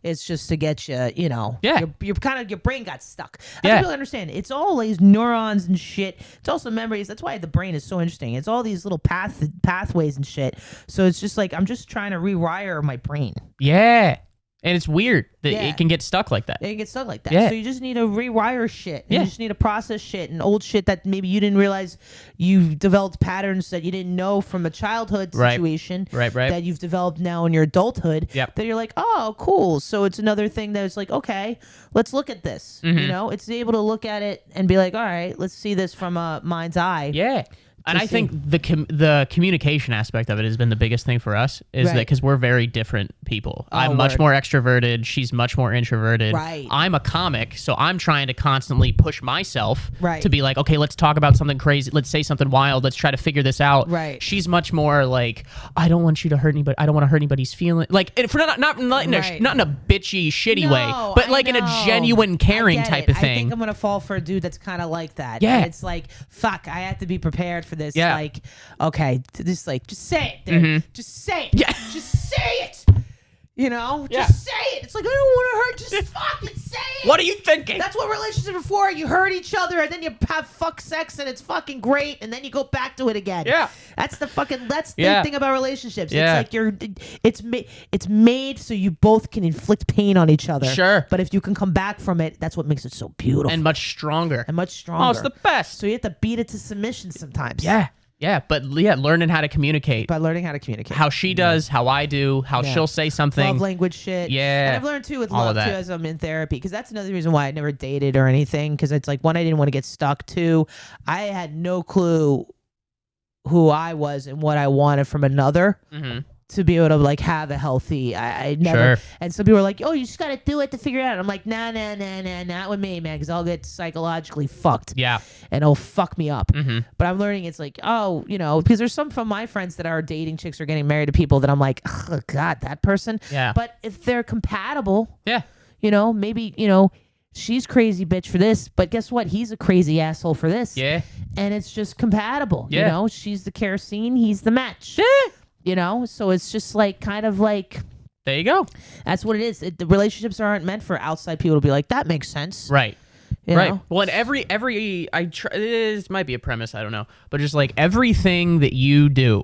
It's just to get you, your brain got stuck. I don't really understand. It's all these neurons and shit. It's also memories. That's why the brain is so interesting. It's all these little pathways and shit. So it's just like I'm just trying to rewire my brain. Yeah. And it's weird that it can get stuck like that. It can get stuck like that. Yeah. So you just need to rewire shit. You just need to process shit and old shit that maybe you didn't realize you developed patterns that you didn't know from a childhood situation that you've developed now in your adulthood that you're like, oh, cool. So it's another thing that's like, okay, let's look at this. It's able to look at it and be like, all right, let's see this from a mind's eye. Yeah. And I think the communication aspect of it has been the biggest thing for us, is that because we're very different people. I'm much more extroverted. She's much more introverted. Right. I'm a comic, so I'm trying to constantly push myself to be like, okay, let's talk about something crazy. Let's say something wild. Let's try to figure this out. Right. She's much more like, I don't want you to hurt anybody. I don't want to hurt anybody's feelings. Like, not in a bitchy, shitty way, but like in a genuine, caring type of thing. I think I'm gonna fall for a dude that's kind of like that. Yeah. And it's like, fuck, I have to be prepared for this. Yeah. Like, okay, just say it, dude. Just say it. Yeah. Just say it. Just say it. It's like, I don't want to hurt. Just fucking say it. What are you thinking? That's what relationships are for. You hurt each other, and then you have fuck sex, and it's fucking great, and then you go back to it again. Yeah. That's the thing about relationships. Yeah. It's like it's made so you both can inflict pain on each other. Sure. But if you can come back from it, that's what makes it so beautiful. And much stronger. Oh, it's the best. So you have to beat it to submission sometimes. Yeah. Yeah, but learning how to communicate. By learning how to communicate. How she does, how I do, how she'll say something. Love language shit. Yeah. And I've learned too with all love too as I'm in therapy, because that's another reason why I never dated or anything, because it's like, one, I didn't want to get stuck. Two, I had no clue who I was and what I wanted from another. To be able to like have a healthy, I never. Sure. And some people are like, "Oh, you just gotta do it to figure it out." I'm like, nah, not with me, man, because I'll get psychologically fucked. Yeah, and it'll fuck me up. But I'm learning it's like, oh, because there's some from my friends that are dating chicks or getting married to people that I'm like, oh god, that person. Yeah. But if they're compatible, yeah, maybe she's crazy bitch for this, but guess what? He's a crazy asshole for this. Yeah. And it's just compatible. Yeah. She's the kerosene, he's the match. Yeah. So it's just like kind of like, there you go. That's what it is. The relationships aren't meant for outside people to be like, that makes sense. Right. You know? Well, and this might be a premise, I don't know, but just like everything that you do,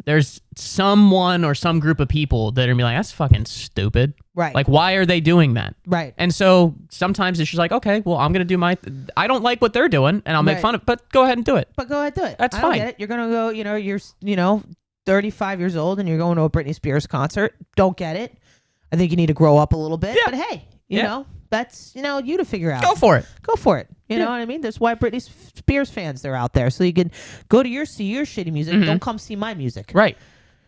there's someone or some group of people that are gonna be like, that's fucking stupid. Right. Like, why are they doing that? Right. And so sometimes it's just like, okay, well, I'm gonna do I don't like what they're doing, and I'll make fun of it, but go ahead and do it. That's I fine. Don't get it. You're gonna go, you're 35 years old and you're going to a Britney Spears concert. Don't get it. I think you need to grow up a little bit. Yeah. But hey, that's you to figure out. Go for it. Go for it. You know what I mean? There's why Britney Spears fans that are out there, so you can go to see your shitty music. Don't come see my music. Right.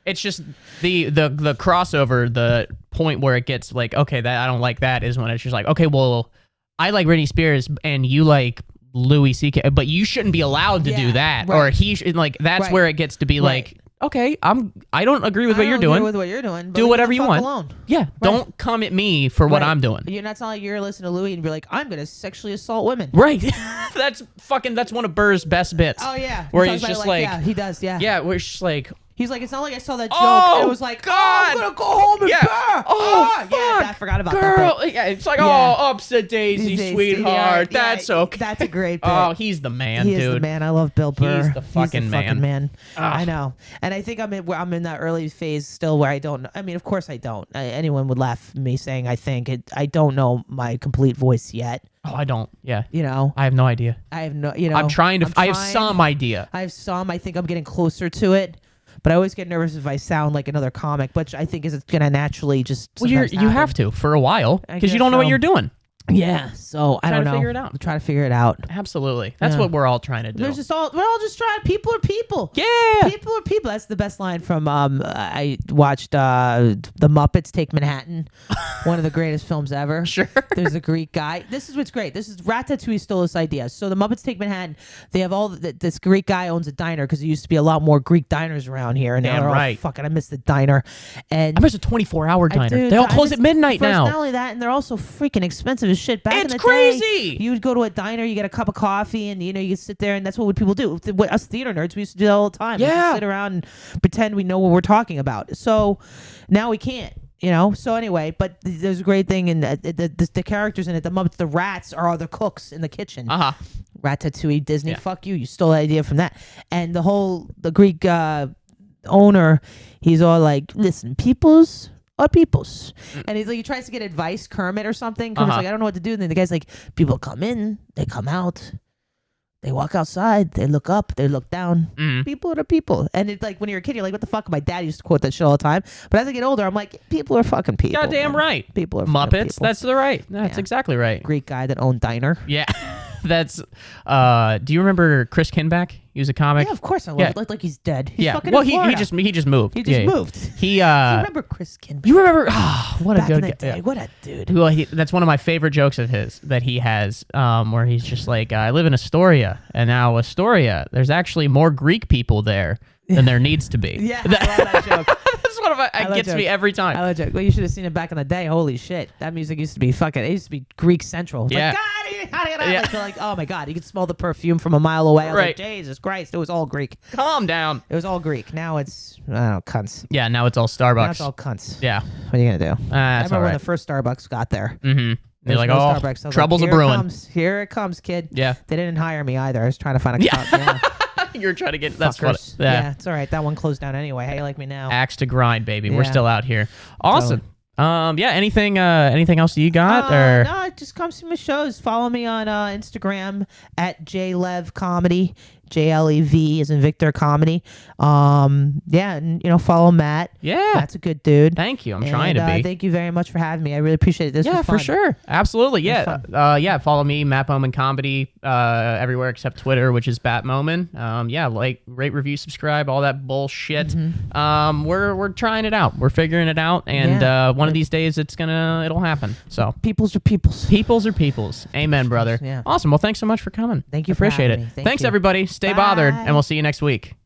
It's just the crossover, the point where it gets like, okay, that I don't like that is when it's just like, okay, well, I like Britney Spears and you like Louis C.K., but you shouldn't be allowed to do that, right. or he should, like, that's where it gets to be like, okay, I don't agree with what you're doing. With what you're doing, do whatever you want. Alone. Yeah, don't come at me for what I'm doing. You're not like you're listening to Louis and be like, I'm gonna sexually assault women. Right. That's one of Burr's best bits. Oh yeah, where he's just like, yeah, he does, yeah. Yeah, where it's just like. He's like, it's not like I saw that joke. Oh, and it was like, God. oh, I'm gonna go home and burr. Fuck. Yeah, I forgot about Girl. that. Yeah, it's like, oh, upset daisy, sweetheart. Yeah, That's okay. That's a great bit. Oh, he's the man, dude. He's the man. I love Bill Burr. He's the fucking man. I know. And I think I'm in that early phase still where I don't. I mean, of course I don't. Anyone would laugh at me saying I think it. I don't know my complete voice yet. Oh, I don't. Yeah. I have no idea. I have no. I'm trying to. I have some idea. I have some. I think I'm getting closer to it. But I always get nervous if I sound like another comic, which I think is going to naturally just. Well, you have to for a while because you don't know what you're doing. Yeah, so I don't know. Figure it out. Try to figure it out. Absolutely, that's what we're all trying to do. We're all just trying. People are people. Yeah, people are people. That's the best line from. I watched The Muppets Take Manhattan, one of the greatest films ever. Sure. There's a Greek guy. This is what's great. This is Ratatouille stole this idea. So The Muppets Take Manhattan. They have this Greek guy owns a diner because there used to be a lot more Greek diners around here, and damn they're right. all fucking. I miss the diner, and I miss a 24-hour diner. Dude, they all close at midnight first, now. Not only that, and they're also freaking expensive as shit. Back in the crazy. Day, you would go to a diner, you get a cup of coffee, and you could sit there, and that's what people do. Us theater nerds, we used to do that all the time. Yeah. We used to sit around and pretend we know what we're talking about. So now we can't. So anyway, but there's a great thing in the characters in it. The Muppets, the rats are the cooks in the kitchen. Ratatouille, Disney, fuck you. You stole the idea from that. And the Greek owner, he's all like, listen, peoples are peoples. And he's like, he tries to get advice, Kermit or something. Kermit's like, I don't know what to do. And then the guy's like, people come in, they come out. They walk outside, they look up, they look down. People are people. And it's like when you're a kid, you're like, what the fuck? My dad used to quote that shit all the time. But as I get older, I'm like, people are fucking people. Goddamn right. People are Muppets. People. That's exactly right. Greek guy that owned diner. Yeah. That's do you remember Chris Kinback? He was a comic. Yeah, of course I love it. Like he's dead. He's fucking well, in he just moved. He just moved. He you remember Chris Kinback? You remember what Back a in good the day. guy. What a dude. Well, that's one of my favorite jokes of his that he has, where he's just like, I live in Astoria, and now Astoria, there's actually more Greek people there than there needs to be. Yeah, I love that joke. That's one of my, it gets me every time. I love that joke. Well, you should have seen it back in the day. Holy shit. That music used to be it used to be Greek Central. Yeah. Like, oh my God, you could smell the perfume from a mile away. I was like, Right. Jesus Christ, it was all Greek. Calm down. It was all Greek. Now it's, I don't know, cunts. Yeah, now it's all Starbucks. Now it's all cunts. Yeah. What are you going to do? I That's remember all when right. the first Starbucks got there. Mm-hmm. They're like, no oh, Starbucks. I was like, troubles here are brewing. It comes. Here it comes, kid. Yeah. They didn't hire me either. I was trying to find a cup. Yeah. You're trying to get, that's Fuckers. what, yeah. It's all right. That one closed down anyway. How you like me now? Axe to grind, baby. We're Yeah. still out here. Awesome. Yeah, anything else you got? Or No, just come see my shows. Follow me on Instagram at JLevComedy. JLEV as in Victor Comedy. Yeah, and follow Matt. Yeah. That's a good dude. Thank you. I'm trying to be. Thank you very much for having me. I really appreciate it. This was Yeah, fun. for sure. Absolutely. Yeah. fun. Follow me, Matt Bowman Comedy, everywhere except Twitter, which is Bat Bowman. Rate, review, subscribe, all that bullshit. We're trying it out. We're figuring it out, and one of these days it'll happen. So Peoples are peoples. peoples are peoples. Amen, brother. Yeah. Awesome. Well, thanks so much for coming. Thank you for Appreciate having it. me. Thanks you. everybody. Stay bothered, Bye. and we'll see you next week.